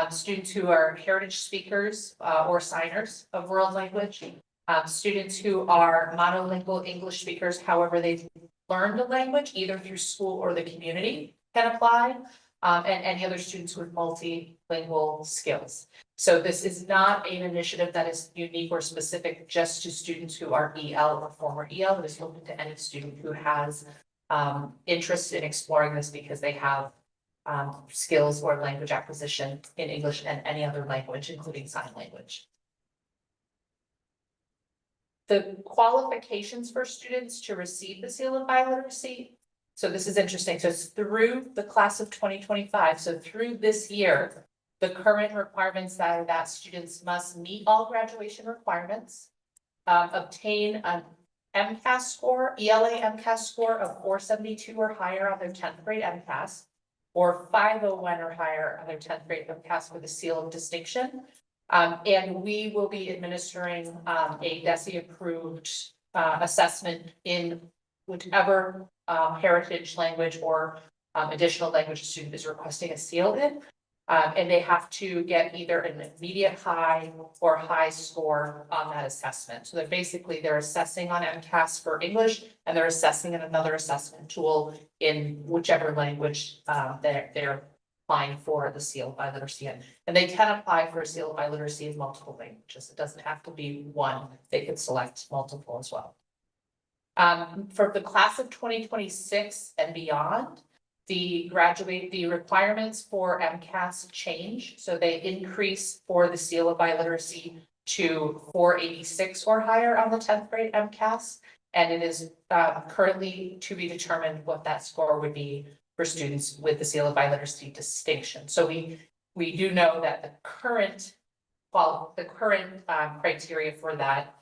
Students who are heritage speakers or signers of world language. Students who are monolingual English speakers, however they've learned a language, either through school or the community, can apply. And any other students with multilingual skills. So this is not an initiative that is unique or specific just to students who are EL or former EL. It is open to any student who has interest in exploring this because they have skills or language acquisition in English and any other language, including sign language. The qualifications for students to receive the seal of biliteracy. So this is interesting. So it's through the class of 2025. So through this year, the current requirements are that students must meet all graduation requirements, obtain an MCAS score, ELA MCAS score of 472 or higher on their 10th grade MCAS, or 501 or higher on their 10th grade MCAS for the seal of distinction. And we will be administering a DESE approved assessment in whichever heritage language or additional language a student is requesting a seal in. And they have to get either an immediate high or high score on that assessment. So they're assessing on MCAS for English, and they're assessing in another assessment tool in whichever language they're applying for the seal of biliteracy in. And they can apply for a seal of biliteracy in multiple languages. It doesn't have to be one. They could select multiple as well. For the class of 2026 and beyond, the requirements for MCAS change. So they increase for the seal of biliteracy to 486 or higher on the 10th grade MCAS. And it is currently to be determined what that score would be for students with the seal of biliteracy distinction. So we do know that the current criteria for that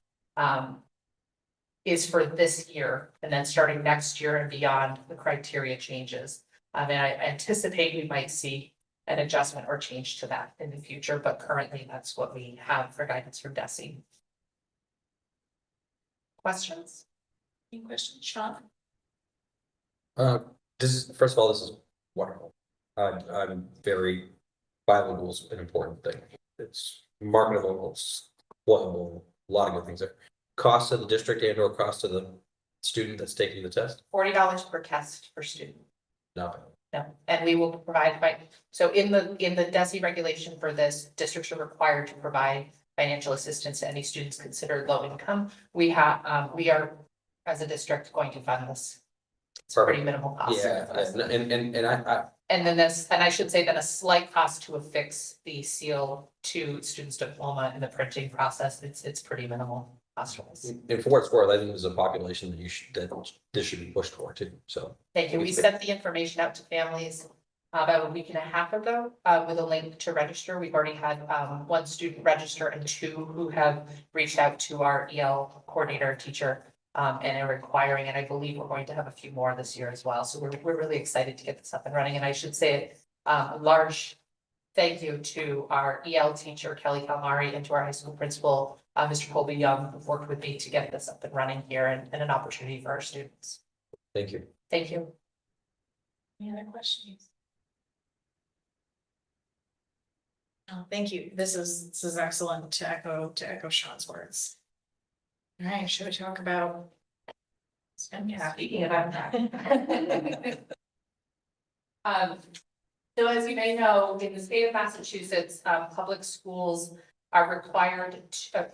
is for this year, and then starting next year and beyond, the criteria changes. And I anticipate we might see an adjustment or change to that in the future, but currently that's what we have for guidance from DESE. Questions? Any questions, Sean? First of all, this is wonderful. I'm very bilingual is an important thing. It's marketable, it's employable, a lot of good things there. Cost of the district and or cost of the student that's taking the test? $40 per test per student. Nothing. No, and we will provide, so in the DESE regulation for this, districts are required to provide financial assistance to any students considered low income. We are, as a district, going to fund this. It's pretty minimal cost. Yeah, And I should say that a slight cost to affix the seal to student's diploma in the printing process, it's pretty minimal cost wise. and for what it's worth, I think there's a population that this should be pushed for too, so. Thank you. We sent the information out to families about a week and a half ago with a link to register. We've already had one student register and 2 who have reached out to our EL coordinator teacher and are requiring, and I believe we're going to have a few more this year as well. So we're really excited to get this up and running. And I should say a large thank you to our EL teacher, Kelly Kalmari, and to our high school principal, Mr. Colby Young, who worked with me to get this up and running here and an opportunity for our students. Thank you. Thank you. Any other questions? Oh, thank you. This is excellent to echo Sean's words. All right, should we talk about? Speaking about that. So as you may know, in the state of Massachusetts, public schools are required,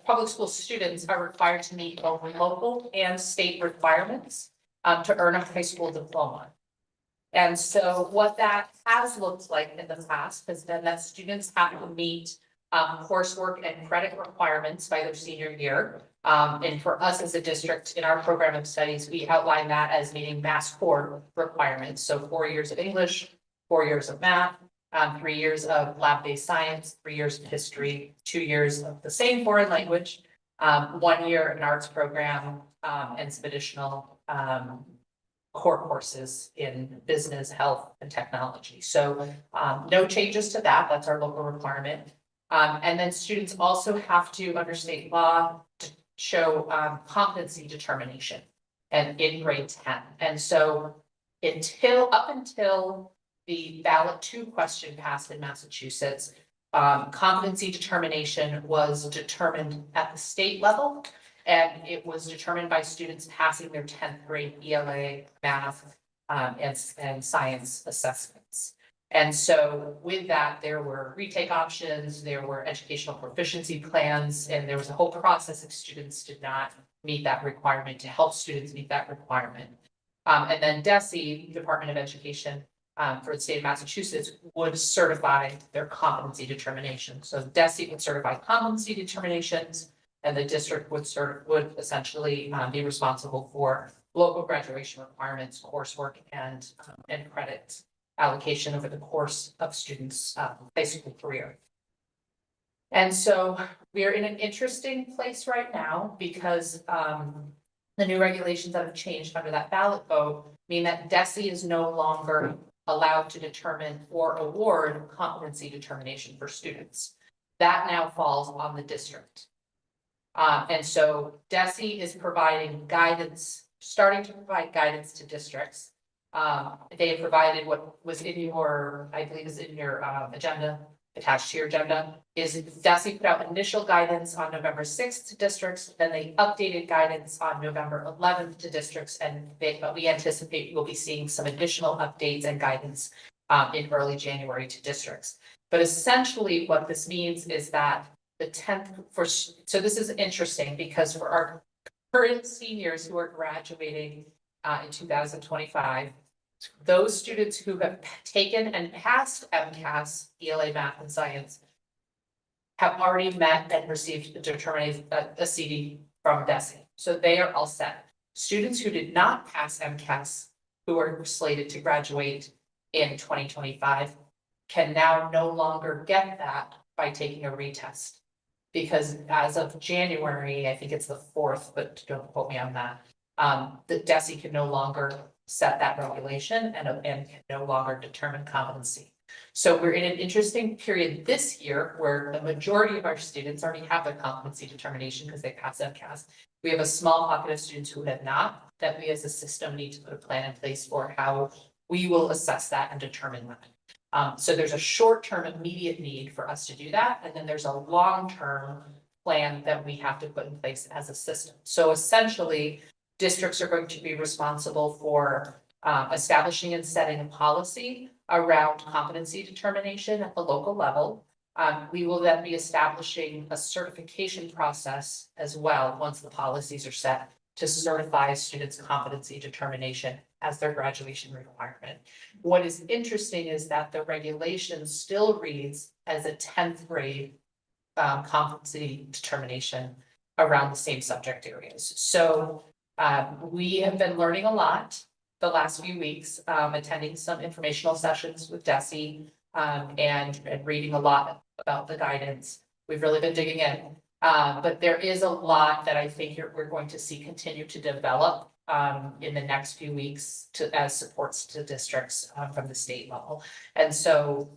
public school students are required to meet both local and state requirements to earn a high school diploma. And so what that has looked like in the past has been that students have to meet coursework and credit requirements by their senior year. And for us as a district in our program of studies, we outline that as meeting Mass Core requirements. So 4 years of English, 4 years of math, 3 years of lab-based science, 3 years of history, 2 years of the same foreign language, 1 year an arts program, and some additional, core courses in business, health, and technology. So, no changes to that. That's our local requirement. And then students also have to, under state law, to show, competency determination and in grade 10. And so up until the ballot 2 question passed in Massachusetts, competency determination was determined at the state level. And it was determined by students passing their 10th grade ELA, math, and science assessments. And so with that, there were retake options, there were educational proficiency plans, and there was a whole process if students did not meet that requirement to help students meet that requirement. And then DESE, Department of Education, for the state of Massachusetts, would certify their competency determination. So DESE would certify competency determinations, and the district would essentially be responsible for local graduation requirements, coursework, and credit allocation over the course of students' high school career. And so we are in an interesting place right now because the new regulations that have changed under that ballot vote mean that DESE is no longer allowed to determine or award competency determination for students. That now falls on the district. And so DESE is providing guidance, starting to provide guidance to districts. They have provided what was in your, I believe is in your agenda, attached to your agenda, is DESE put out initial guidance on November 6th to districts, then they updated guidance on November 11th to districts, but we anticipate we'll be seeing some additional updates and guidance in early January to districts. But essentially what this means is that the 10th so this is interesting because for our current seniors who are graduating in 2025, those students who have taken and passed MCAS, ELA, math, and science have already met and received a CD from DESE. So they are all set. Students who did not pass MCAS, who are slated to graduate in 2025, can now no longer get that by taking a retest. Because as of January, I think it's the 4th, but don't quote me on that, the DESE can no longer set that regulation and can no longer determine competency. So we're in an interesting period this year where the majority of our students already have their competency determination because they pass MCAS. We have a small pocket of students who have not, that we as a system need to put a plan in place for how we will assess that and determine that. So there's a short-term immediate need for us to do that. And then there's a long-term plan that we have to put in place as a system. So essentially, districts are going to be responsible for establishing and setting a policy around competency determination at the local level. We will then be establishing a certification process as well, once the policies are set, to certify students' competency determination as their graduation requirement. What is interesting is that the regulation still reads as a 10th grade competency determination around the same subject areas. So we have been learning a lot the last few weeks, attending some informational sessions with DESE and reading a lot about the guidance. We've really been digging in. But there is a lot that I think we're going to see continue to develop in the next few weeks as supports to districts from the state level. And so,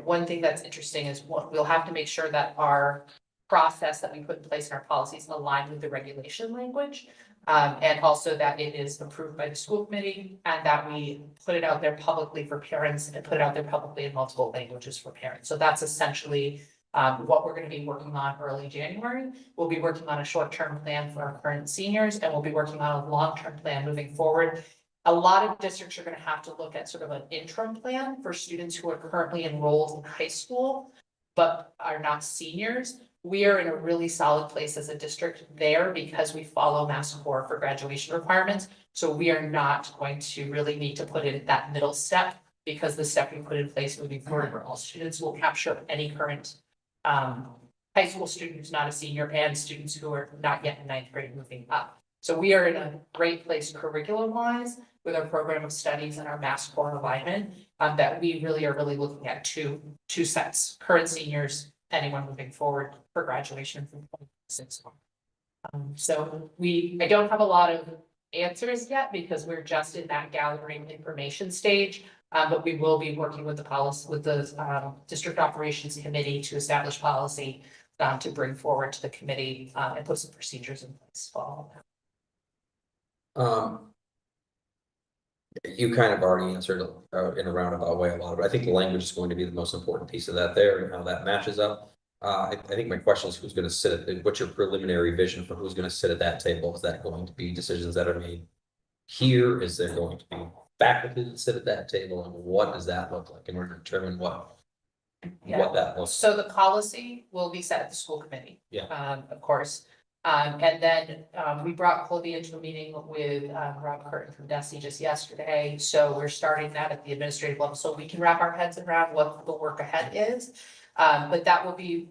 one thing that's interesting is we'll have to make sure that our process that we put in place in our policies align with the regulation language. And also that it is approved by the school committee and that we put it out there publicly for parents and put it out there publicly in multiple languages for parents. So that's essentially what we're going to be working on early January. We'll be working on a short-term plan for our current seniors, and we'll be working on a long-term plan moving forward. A lot of districts are going to have to look at sort of an interim plan for students who are currently enrolled in high school, but are not seniors. We are in a really solid place as a district there because we follow MassCore for graduation requirements. So we are not going to really need to put it at that middle step because the step we put in place moving forward for all students will capture any current high school student who's not a senior and students who are not yet in 9th grade moving up. So we are in a great place curriculum wise with our program of studies and our mass core alignment, that we really are looking at two sets, current seniors, anyone moving forward for graduation from 2026. So I don't have a lot of answers yet because we're just in that gathering information stage. But we will be working with the district operations committee to establish policy to bring forward to the committee and put some procedures in place for all of that. You kind of already answered in a roundabout way a lot of it. I think the language is going to be the most important piece of that there and how that matches up. I think my question is who's going to what's your preliminary vision for who's going to sit at that table? Is that going to be decisions that are made here? Is there going to be faculty that sit at that table? And what does that look like in order to determine what that looks like? So the policy will be set at the school committee. Yeah. Of course. And then, we brought Colby into a meeting with, Rob Curtin from DESI just yesterday. So we're starting that at the administrative level, so we can wrap our heads around what the work ahead is. But that will be,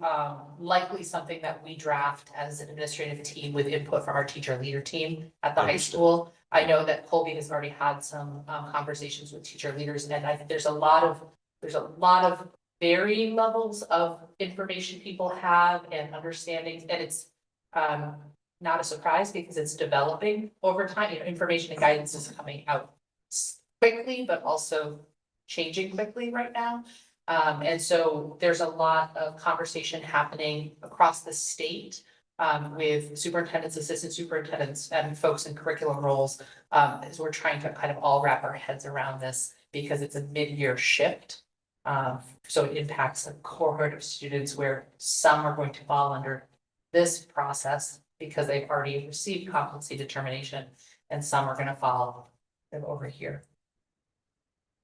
likely something that we draft as an administrative team with input from our teacher leader team at the high school. I know that Colby has already had some, conversations with teacher leaders, and I think there's a lot of varying levels of information people have and understandings, and it's not a surprise because it's developing over time. You know, information and guidance is coming out quickly, but also changing quickly right now. And so there's a lot of conversation happening across the state with superintendents, assistant superintendents, and folks in curriculum roles as we're trying to kind of all wrap our heads around this because it's a mid-year shift. So it impacts a cohort of students where some are going to fall under this process because they've already received competency determination, and some are gonna fall over here.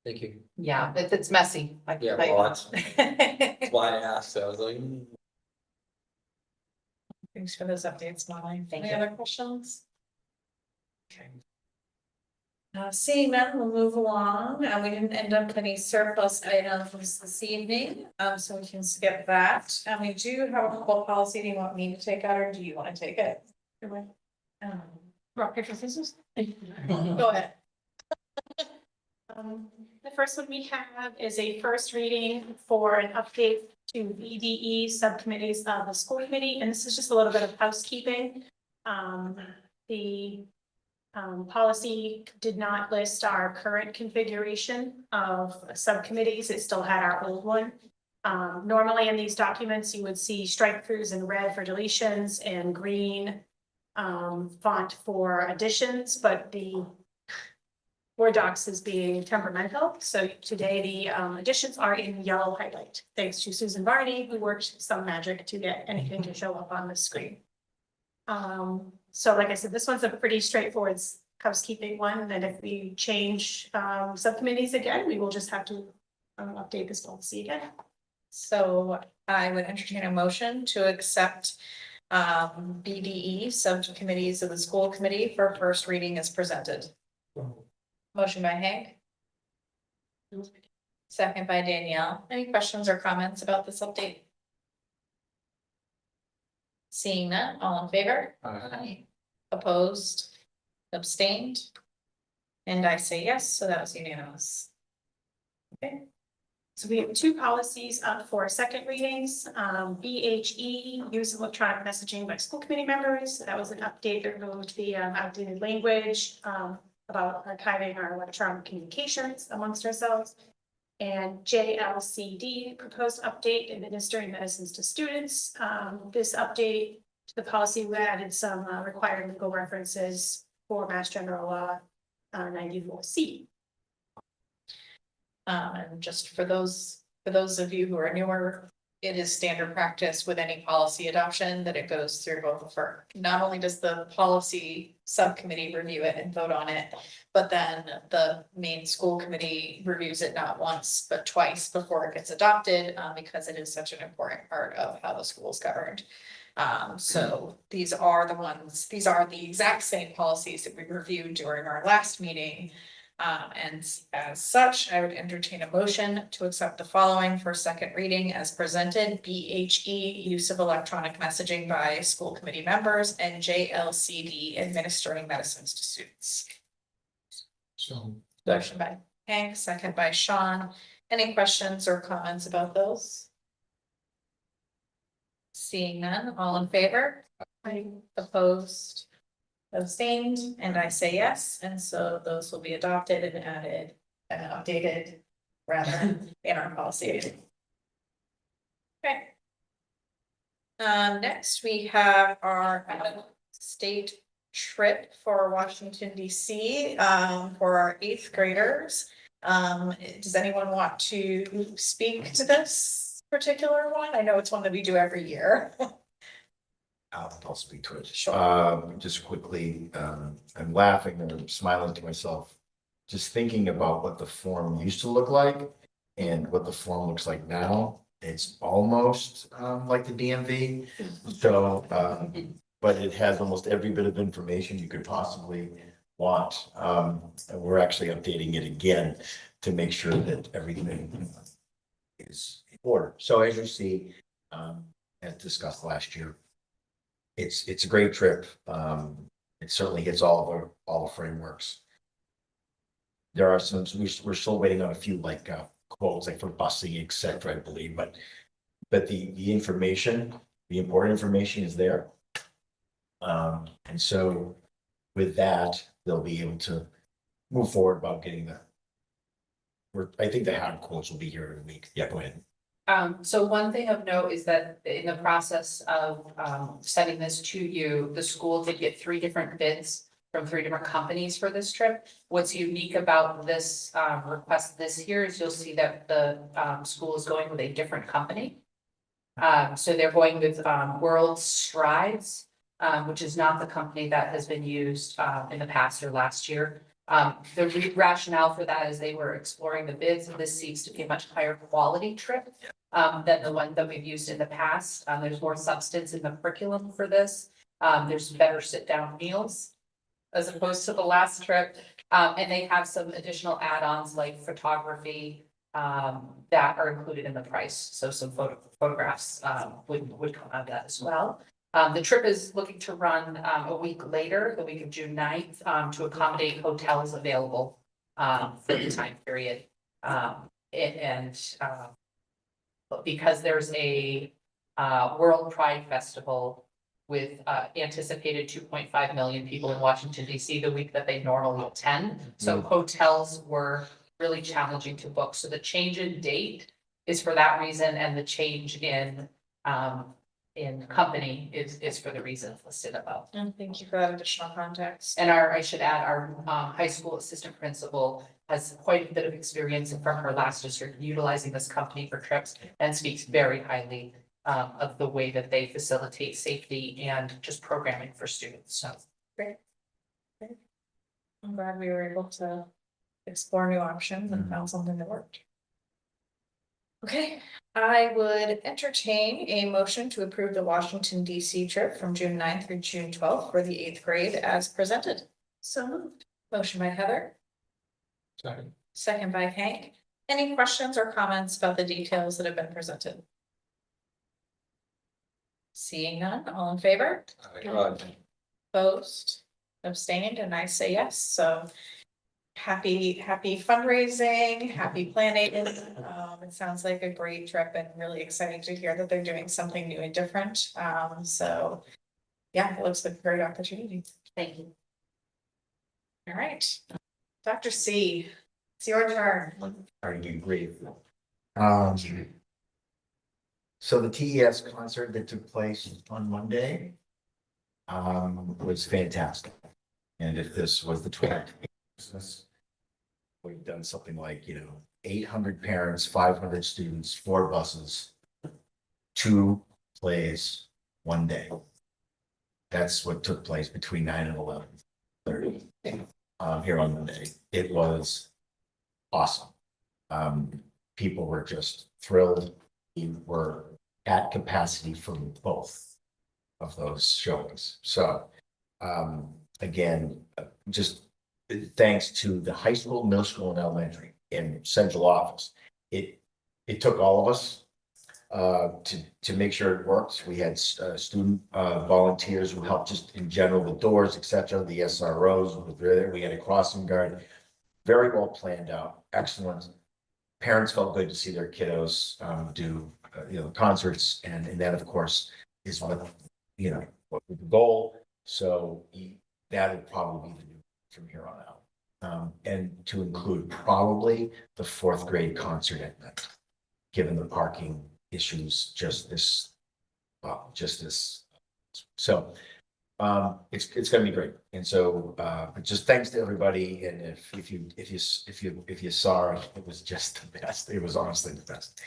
Thank you. Yeah, it's messy. Yeah, well, that's why I asked. I was like, Thanks for those updates, Molly. Thank Any you. other questions? Okay. Seeing none, we'll move along. We didn't end up with any surplus items this evening, so we can skip that. We do have a couple policy. Do you want me to take out or do you want to take it? Rock, paper, scissors? Go ahead. The first one we have is a first reading for an update to BDE subcommittees of the school committee, and this is just a little bit of housekeeping. The policy did not list our current configuration of subcommittees. It still had our old one. Normally in these documents, you would see strike throughs in red for deletions and green font for additions, but the Word docs is being temperamental. So today the additions are in yellow highlight, thanks to Susan Barney, who worked some magic to get anything to show up on the screen. So like I said, this one's a pretty straightforward housekeeping one, and if we change subcommittees again, we will just have to update this policy again. So I would entertain a motion to accept BDE subcommittees of the school committee for first reading as presented. Motion by Hank. Second by Danielle. Any questions or comments about this update? Seeing none, all in favor? Aye. Opposed, abstained? And I say yes, so that was unanimous. Okay. So we have two policies up for second readings. BHE, use of electronic messaging by school committee members. That was an update that removed the outdated language about archiving our electronic communications amongst ourselves. And JLCD, proposed update administering medicines to students. This update to the policy, we added some required legal references for Mass General Law 94C. And just for those of you who are newer, it is standard practice with any policy adoption that it goes through both for, not only does the policy subcommittee review it and vote on it, but then the main school committee reviews it not once, but twice before it gets adopted, because it is such an important part of how the school is governed. So these are the exact same policies that we reviewed during our last meeting. And as such, I would entertain a motion to accept the following for second reading as presented. BHE, use of electronic messaging by school committee members, and JLCD, administering medicines to students. So. Motion by Hank, second by Sean. Any questions or comments about those? Seeing none, all in favor? Opposed? Abstained, and I say yes, and so those will be adopted and added and updated rather in our policy. Okay. Next, we have our state trip for Washington DC, for our 8th graders. Does anyone want to speak to this particular one? I know it's one that we do every year. I'll speak to it. Sure. Just quickly, I'm laughing and smiling to myself, just thinking about what the form used to look like and what the form looks like now. It's almost like the DMV. So, but it has almost every bit of information you could possibly want. And we're actually updating it again to make sure that everything is in order. So as you see, as discussed last year, it's a great trip. It certainly hits all the frameworks. There are some, we're still waiting on a few like quotes like for busing, et cetera, I believe, but the information, the important information is there. And so with that, they'll be able to move forward about getting the, I think the hard quotes will be here in a week. Yeah, go ahead. So one thing of note is that in the process of sending this to you, the school did get 3 different bids from 3 different companies for this trip. What's unique about this request this year is you'll see that the school is going with a different company. So they're going with World Strides, which is not the company that has been used in the past or last year. The rationale for that is they were exploring the bids, and this seems to be a much higher quality trip than the one that we've used in the past. There's more substance in the curriculum for this. There's better sit-down meals as opposed to the last trip. And they have some additional add-ons like photography that are included in the price. So some photographs would come out of that as well. The trip is looking to run a week later, the week of June 9th, to accommodate hotels available for the time period. Because there's a World Pride Festival with anticipated 2.5 million people in Washington DC the week that they normally attend. So hotels were really challenging to book. So the change in date is for that reason, and the change in company is for the reasons listed above. And thank you for that additional context. And I should add, our high school assistant principal has quite a bit of experience from her last district utilizing this company for trips and speaks very highly of the way that they facilitate safety and just programming for students. So. Great. I'm glad we were able to explore new options and found something that worked. Okay, I would entertain a motion to approve the Washington DC trip from June 9th through June 12th for the 8th grade as presented. So moved. Motion by Heather. Second. Second by Hank. Any questions or comments about the details that have been presented? Seeing none, all in favor? Opposed, abstained, and I say yes, so happy fundraising, happy planning. It sounds like a great trip and really exciting to hear that they're doing something new and different. So yeah, it looks like a great opportunity. Thank you. All right, Dr. C, it's your turn. Are you great? So the TES concert that took place on Monday was fantastic. And if this was the 12th, we've done something like, 800 parents, 500 students, 4 buses, 2 plays, 1 day. That's what took place between 9 and 11:30 here on Monday. It was awesome. People were just thrilled. We were at capacity for both of those showings. So again, just thanks to the high school, middle school and elementary and central office. It took all of us to make sure it worked. We had student volunteers who helped just in general with doors, et cetera. The SROs were there. We had a crossing guard. Very well planned out, excellent. Parents felt good to see their kiddos do concerts, and that of course is what what the goal. So that'll probably be the new from here on out, and to include probably the fourth grade concert at night, given the parking issues just this. So it's gonna be great. And so just thanks to everybody. And if you saw it, it was just the best. It was honestly the best.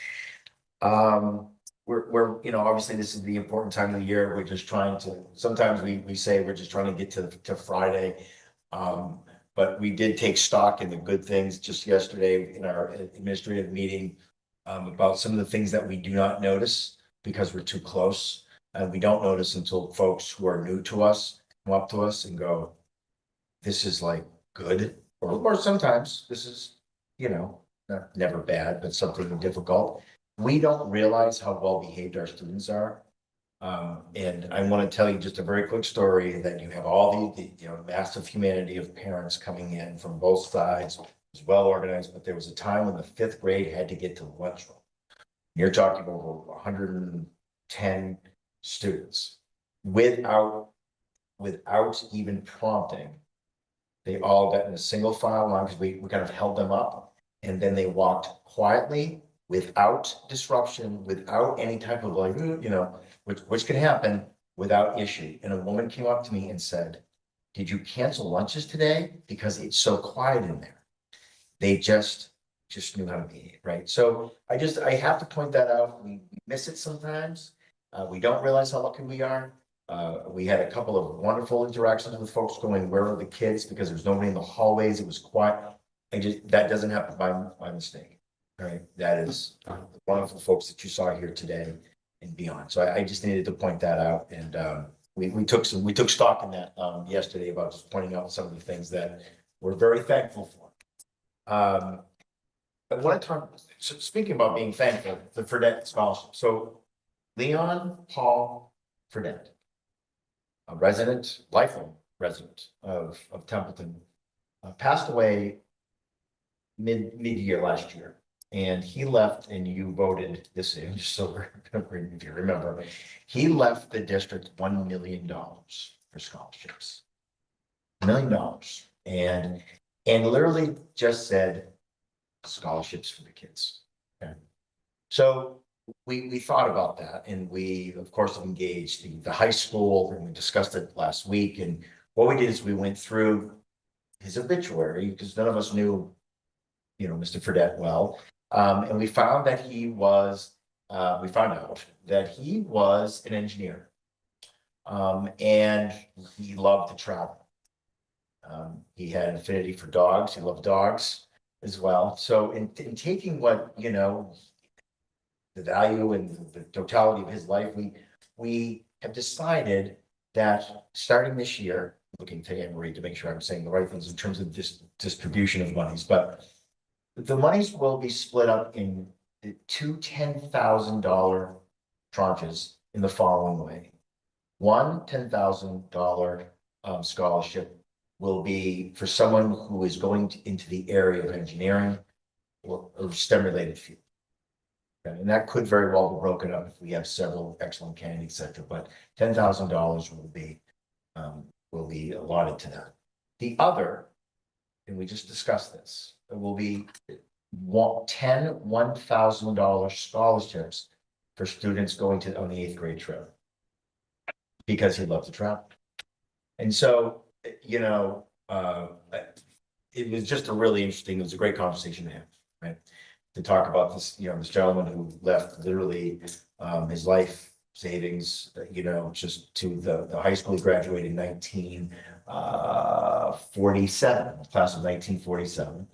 We're obviously this is the important time of the year. We're just trying to, sometimes we say we're just trying to get to Friday. But we did take stock in the good things just yesterday in our administrative meeting about some of the things that we do not notice because we're too close. And we don't notice until folks who are new to us come up to us and go, this is like good, or sometimes this is, never bad, but something difficult. We don't realize how well behaved our students are. And I want to tell you just a very quick story that you have all the massive humanity of parents coming in from both sides. It was well organized, but there was a time when the fifth grade had to get to the lunchroom. You're talking about 110 students without even prompting. They all got in a single file line because we kind of held them up, and then they walked quietly without disruption, without any type of which can happen without issue. And a woman came up to me and said, did you cancel lunches today? Because it's so quiet in there. They just knew how to behave, right? So I have to point that out. We miss it sometimes. We don't realize how lucky we are. We had a couple of wonderful interactions with folks going, where are the kids? Because there's nobody in the hallways. It was quiet. That doesn't happen by mistake, right? That is the wonderful folks that you saw here today and beyond. So I just needed to point that out. And we took stock in that yesterday about just pointing out some of the things that we're very thankful for. I want to talk, so speaking about being thankful, the Fredette Scholarship. So Leon Paul Fredette, a resident, lifelong resident of Templeton, passed away mid-year last year. And he left, and you voted this in, just so if you remember, he left the district $1 million for scholarships. $1 million. And literally just said scholarships for the kids. Okay. So we thought about that, and we of course engaged the high school, and we discussed it last week. And what we did is we went through his obituary because none of us knew, Mr. Fredette well. And we found out that he was an engineer. And he loved to travel. He had an affinity for dogs. He loved dogs as well. So in taking what, the value and the totality of his life, we have decided that starting this year, looking to Anne Marie to make sure I'm saying the right things in terms of this distribution of monies, but the monies will be split up in two $10,000 tranches in the following way. One $10,000 scholarship will be for someone who is going into the area of engineering or STEM related field. Okay, and that could very well be broken up if we have several excellent candidates, etc. But $10,000 will be allotted to that. The other, and we just discussed this, it will be 10 $1,000 scholarships for students going on the 8th grade trip because he loves to travel. And so, it was just it was a great conversation to have, right? To talk about this, this gentleman who left literally his life savings, just to the high school he graduated in 1947, class of 1947.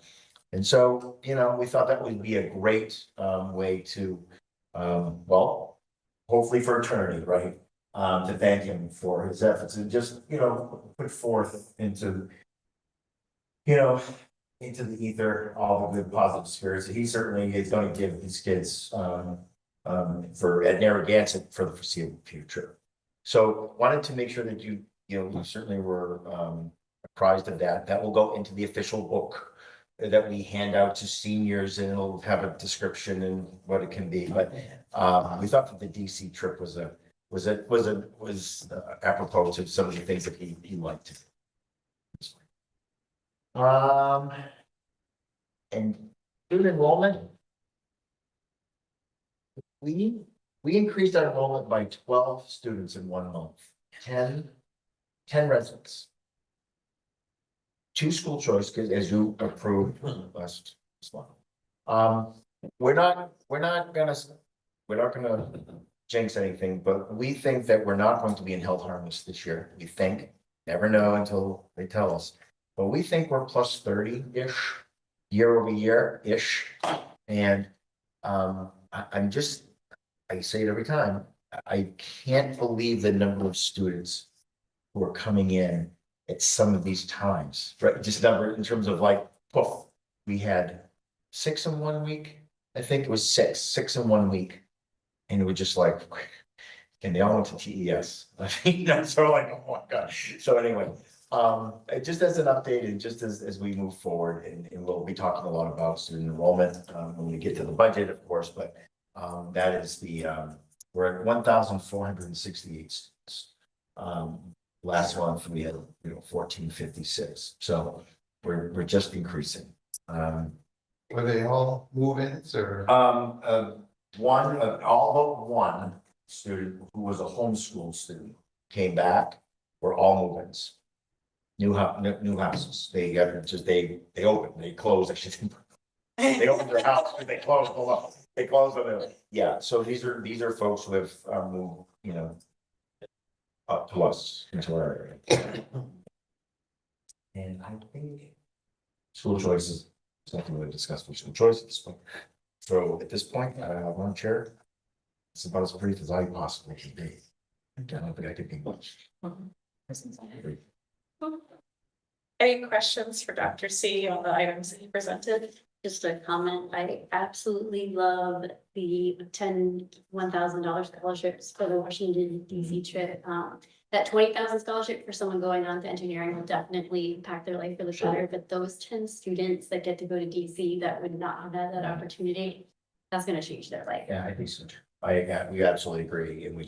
And so, we thought that would be a great way to, hopefully for eternity, right? To thank him for his efforts and just, put forth into you know, into the ether, all the good positive spirits. He certainly is gonna give his kids, for at Narragansett for the foreseeable future. So wanted to make sure that you certainly were, apprised of that. That will go into the official book that we hand out to seniors, and it'll have a description and what it can be. But, we thought that the DC trip was apropos to some of the things that he liked. And student enrollment. We increased our enrollment by 12 students in 1 month, 10 residents. 2 school choice, because as you approved last month. We're not gonna jinx anything, but we think that we're not going to be in health harmless this year. We think, never know until they tell us. But we think we're plus 30-ish, year over year-ish. And I say it every time, I can't believe the number of students who are coming in at some of these times, right? Just number in terms of like, poof, we had 6 in 1 week. I think it was six in 1 week. And it was just like, and they all went to TES. I mean, so like, oh my God. So anyway, just as an update and just as we move forward, and we'll be talking a lot about student enrollment when we get to the budget, of course, but that is we're at 1,468 students. Last month we had 1,456, so we're just increasing. Were they all move-ins or? All but one student who was a homeschool student came back, were all move-ins. New houses, they opened, they closed, I should. They opened their house, but they closed below, they closed on it, yeah, so these are folks who have moved, up to us, into our area. And I think school choices, there's nothing really discussed for school choices, but so at this point, one chair. It's about as brief as I possibly can be. I don't think I could be much. Any questions for Dr. C on the items that he presented? Just a comment, I absolutely love the $1,000 scholarships for the Washington DC trip. That 20,000 scholarship for someone going on to engineering will definitely impact their life for the better, but those 10 students that get to go to DC that would not have had that opportunity, that's gonna change their life. Yeah, I think so. We absolutely agree, and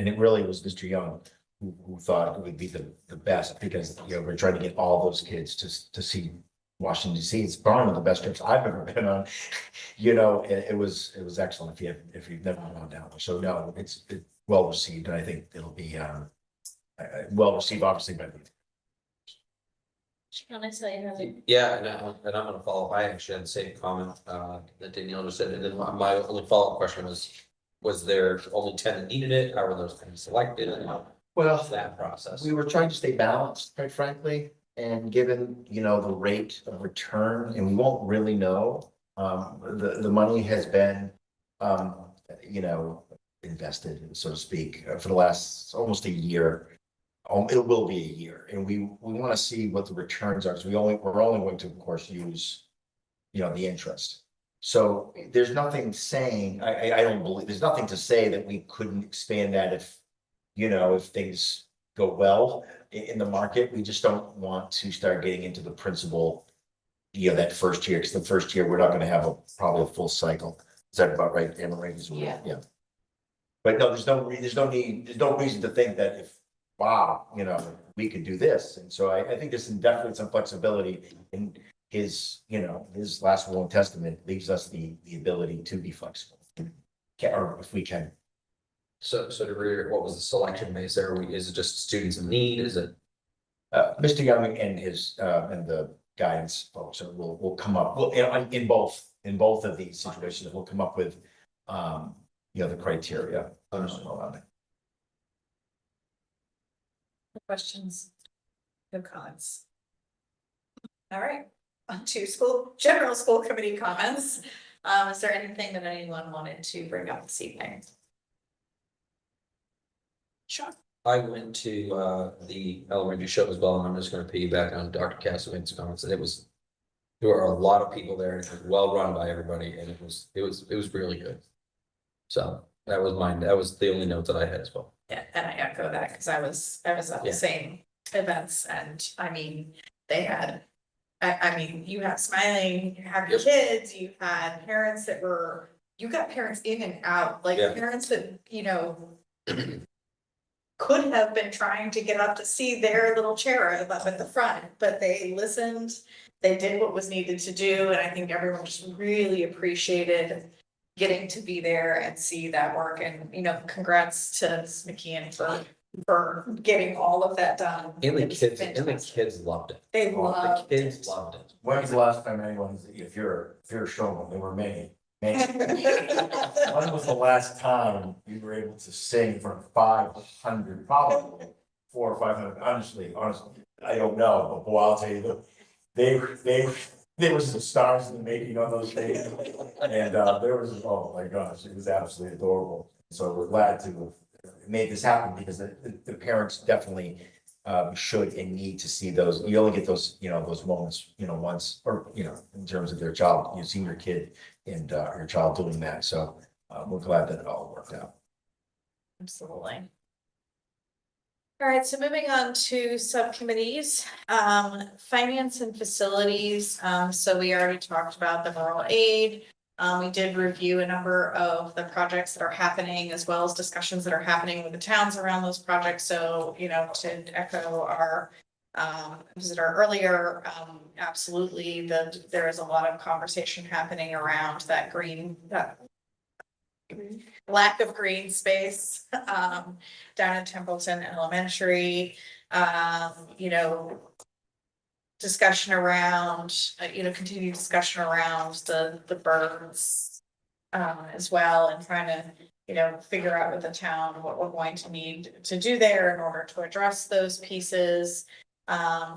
it really was Mr. Young who thought it would be the best, because we're trying to get all those kids to see Washington DC. It's probably one of the best trips I've ever been on. It was excellent if you've never gone down there. So no, it's well received, and I think it'll be well received, obviously, by the. Yeah, and I'm gonna follow up. I actually had the same comment that Danielle just said, and then my only follow-up question was there only 10 that needed it? How were those things selected? And how was that process? We were trying to stay balanced, quite frankly, and given, the rate of return, and we won't really know. The money has been, invested, so to speak, for the last almost a year. It will be a year, and we want to see what the returns are, because we're only going to, of course, use, the interest. So there's nothing saying, I don't believe, there's nothing to say that we couldn't expand that if things go well in the market. We just don't want to start getting into the principal, that first year, because the first year we're not going to have probably a full cycle. Is that about right, Anne Marie? Yeah. But no, there's no reason to think that if, wow, we could do this. And so I think there's definitely some flexibility in his last will and testament leaves us the ability to be flexible. Or if we can. So to read, what was the selection base there? Is it just students in need? Is it? Mr. Young and his and the guidance folks will come up, in both of these situations, we'll come up with the criteria. Questions? No comments? All right, on to general school committee comments. Is there anything that anyone wanted to bring up this evening? Sure. I went to the elementary show as well, and I'm just gonna piggyback on Dr. Castleman's comments. There were a lot of people there, and it was well run by everybody, and it was really good. So that was the only note that I had as well. Yeah, and I echo that because I was at the Yeah. same events and I mean, they had. I mean, you have smiling, you have your Yep. kids, you had parents that you got parents in and out, like Yeah. parents that, could have been trying to get up to see their little cherub up at the front, but they listened. They did what was needed to do, and I think everyone just really appreciated getting to be there and see that work. And, congrats to Ms. McKeon for getting all of that done. And the It was kids fantastic. loved it. They Oh, the loved The it. kids loved it. When's the last time anyone's, if you're a showman, there were many. When was the last time you were able to sing in front of 500, probably 400 or 500, honestly, I don't know, but boy, I'll tell you, there was some stars in the making on those days. And there was, oh my gosh, it was absolutely adorable. So we're glad to have made this happen because the parents definitely should and need to see those. You only get those, those moments, once, or, in terms of their child, you've seen your kid and your child doing that. So we're glad that it all worked out. Absolutely. All right, so moving on to subcommittees, finance and facilities. So we already talked about the rural aid. We did review a number of the projects that are happening as well as discussions that are happening with the towns around those projects. So, to echo our visitor earlier, absolutely, there is a lot of conversation happening around that lack of green space down in Templeton Elementary. Discussion around, continued discussion around the birds as well, and trying to, figure out with the town what we're going to need to do there in order to address those pieces.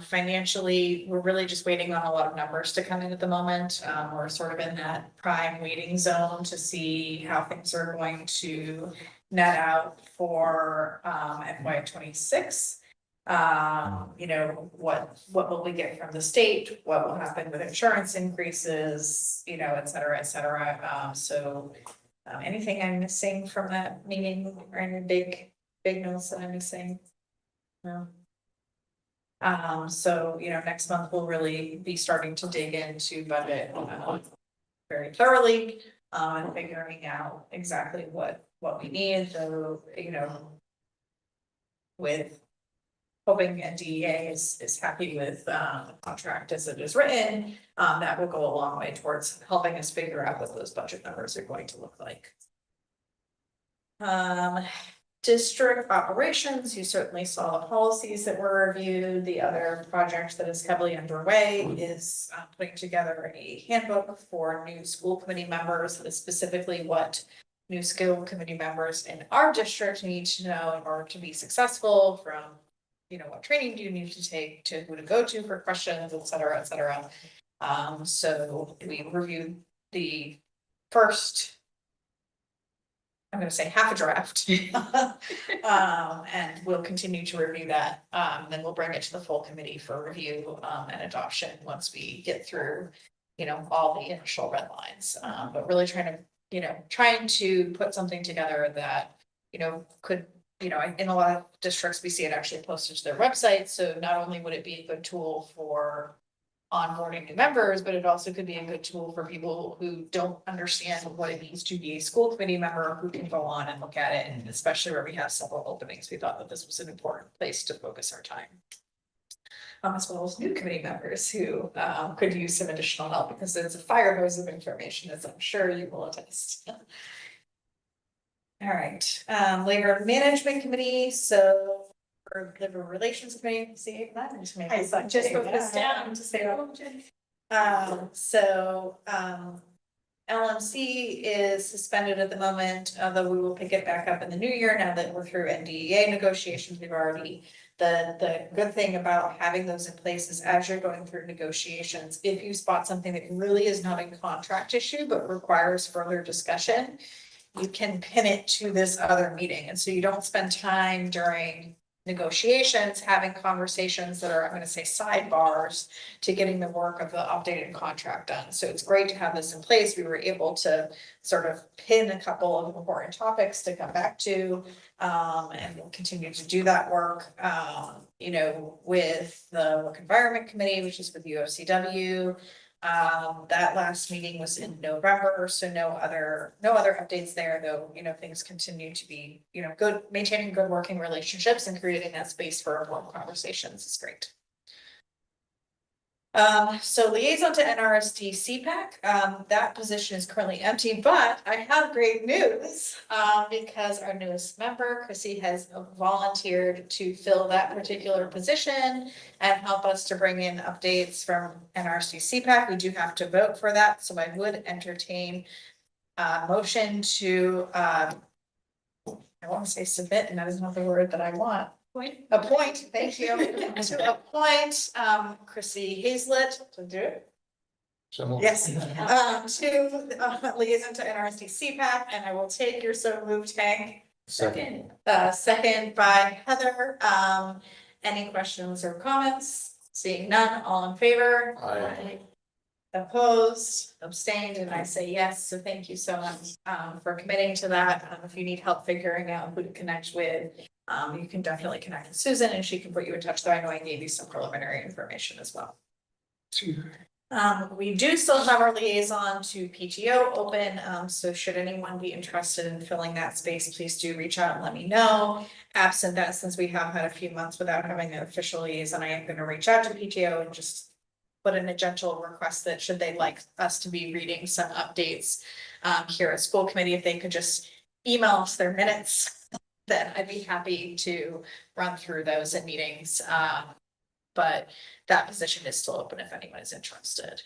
Financially, we're really just waiting on a lot of numbers to come in at the moment. We're sort of in that prime waiting zone to see how things are going to net out for FY 26. What will we get from the state? What will happen with insurance increases, et cetera, et cetera. Anything I'm missing from that meeting or any big notes that I'm missing? No. Next month we'll really be starting to dig into budget very thoroughly, and figuring out exactly what we need. So, with hoping NDEA is happy with the contract as it is written, that will go a long way towards helping us figure out what those budget numbers are going to look like. District operations, you certainly saw the policies that were reviewed. The other project that is heavily underway is putting together a handbook for new school committee members. That is specifically what new school committee members in our district need to know in order to be successful, from, what training do you need to take, to who to go to for questions, et cetera, et cetera. So we reviewed the first, I'm gonna say half a draft. And we'll continue to review that. Then we'll bring it to the full committee for review and adoption once we get through, all the initial red lines. But really trying to put something together that, could, in a lot of districts, we see it actually posted to their website. So not only would it be a good tool for onboarding new members, but it also could be a good tool for people who don't understand what it means to be a school committee member, who can go on and look at it. And especially where we have several openings, we thought that this was an important place to focus our time. As well as new committee members who could use some additional help, because it's a fire hose of information, as I'm sure you will attest. All right, labor management committee, so or labor relations committee, see that just made me just put this down to say LMC is suspended at the moment, although we will pick it back up in the new year now that we're through NDEA negotiations. We've already, the good thing about having those in place is as you're going through negotiations, if you spot something that really is not a contract issue but requires further discussion, you can pin it to this other meeting. And so you don't spend time during negotiations, having conversations that are, I'm gonna say sidebars to getting the work of the updated contract done. So it's great to have this in place. We were able to sort of pin a couple of important topics to come back to. And we'll continue to do that work, you know, with the Work Environment Committee, which is with UFCW. That last meeting was in November, so no other updates there, though, you know, things continue to be, you know, good, maintaining good working relationships and creating that space for important conversations is great. So liaison to NRSD CPAC, that position is currently empty, but I have great news. Because our newest member, Chrissy, has volunteered to fill that particular position and help us to bring in updates from NRSD CPAC. We do have to vote for that, so I would entertain a motion to, I want to say submit, and that is not the word that I want. Appoint, thank you, to appoint, Chrissy Hazlett to do it. Yes, to liaison to NRSD CPAC, and I will take your so moved, Hank. Second. Second by Heather. Any questions or comments? Seeing none, all in favor? Aye. Opposed, abstained, and I say yes, so thank you so much for committing to that. If you need help figuring out who to connect with, you can definitely connect with Susan and she can put you in touch, though I know I gave you some preliminary information as well. We do still have our liaison to PTO open, so should anyone be interested in filling that space, please do reach out and let me know. Absent that, since we have had a few months without having an official liaison, I am gonna reach out to PTO and just put in a gentle request that should they like us to be reading some updates here at school committee, if they could just email us their minutes, then I'd be happy to run through those in meetings. But that position is still open if anyone is interested.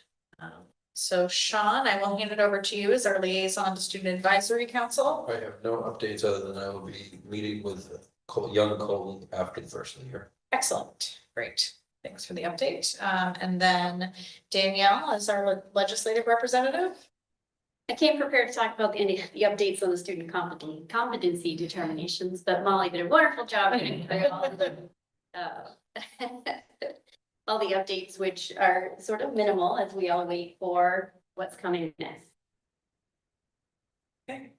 So Sean, I will hand it over to you as our liaison to Student Advisory Council. I have no updates other than I will be meeting with young Colton after the first of the year. Excellent, great. Thanks for the update. And then Danielle is our legislative representative. I came prepared to talk about the updates on the student competency determinations, but Molly did a wonderful job getting all the updates, which are sort of minimal as we all wait for what's coming next. Okay.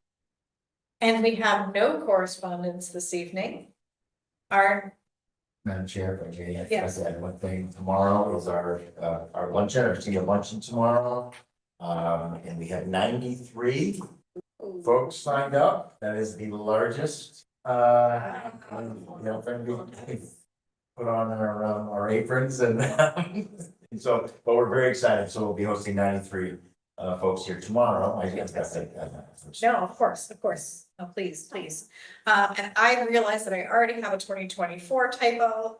And we have no correspondence this evening. Madam Chair, if I may, Yes. add one thing. Tomorrow is our luncheon, our senior luncheon tomorrow. And we have 93 folks signed up. That is the largest, you know, put on our aprons and and so, but we're very excited. So we'll be hosting 93 folks here tomorrow. I guess that's it. No, of course. Oh, please. And I realize that I already have a 2024 typo.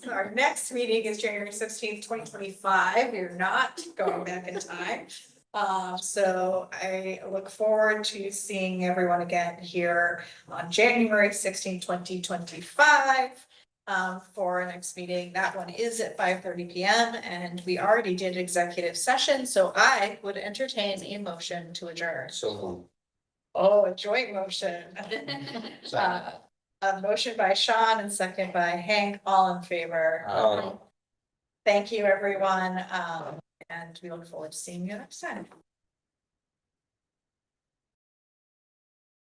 So our next meeting is January 16th, 2025. We're not going back in time. So I look forward to seeing everyone again here on January 16th, 2025. For our next meeting. That one is at 5:30 p.m. and we already did executive session, so I would entertain a motion to adjourn. So. Oh, a joint motion. A motion by Sean and second by Hank, all in favor. Thank you, everyone, and we look forward to seeing you next time.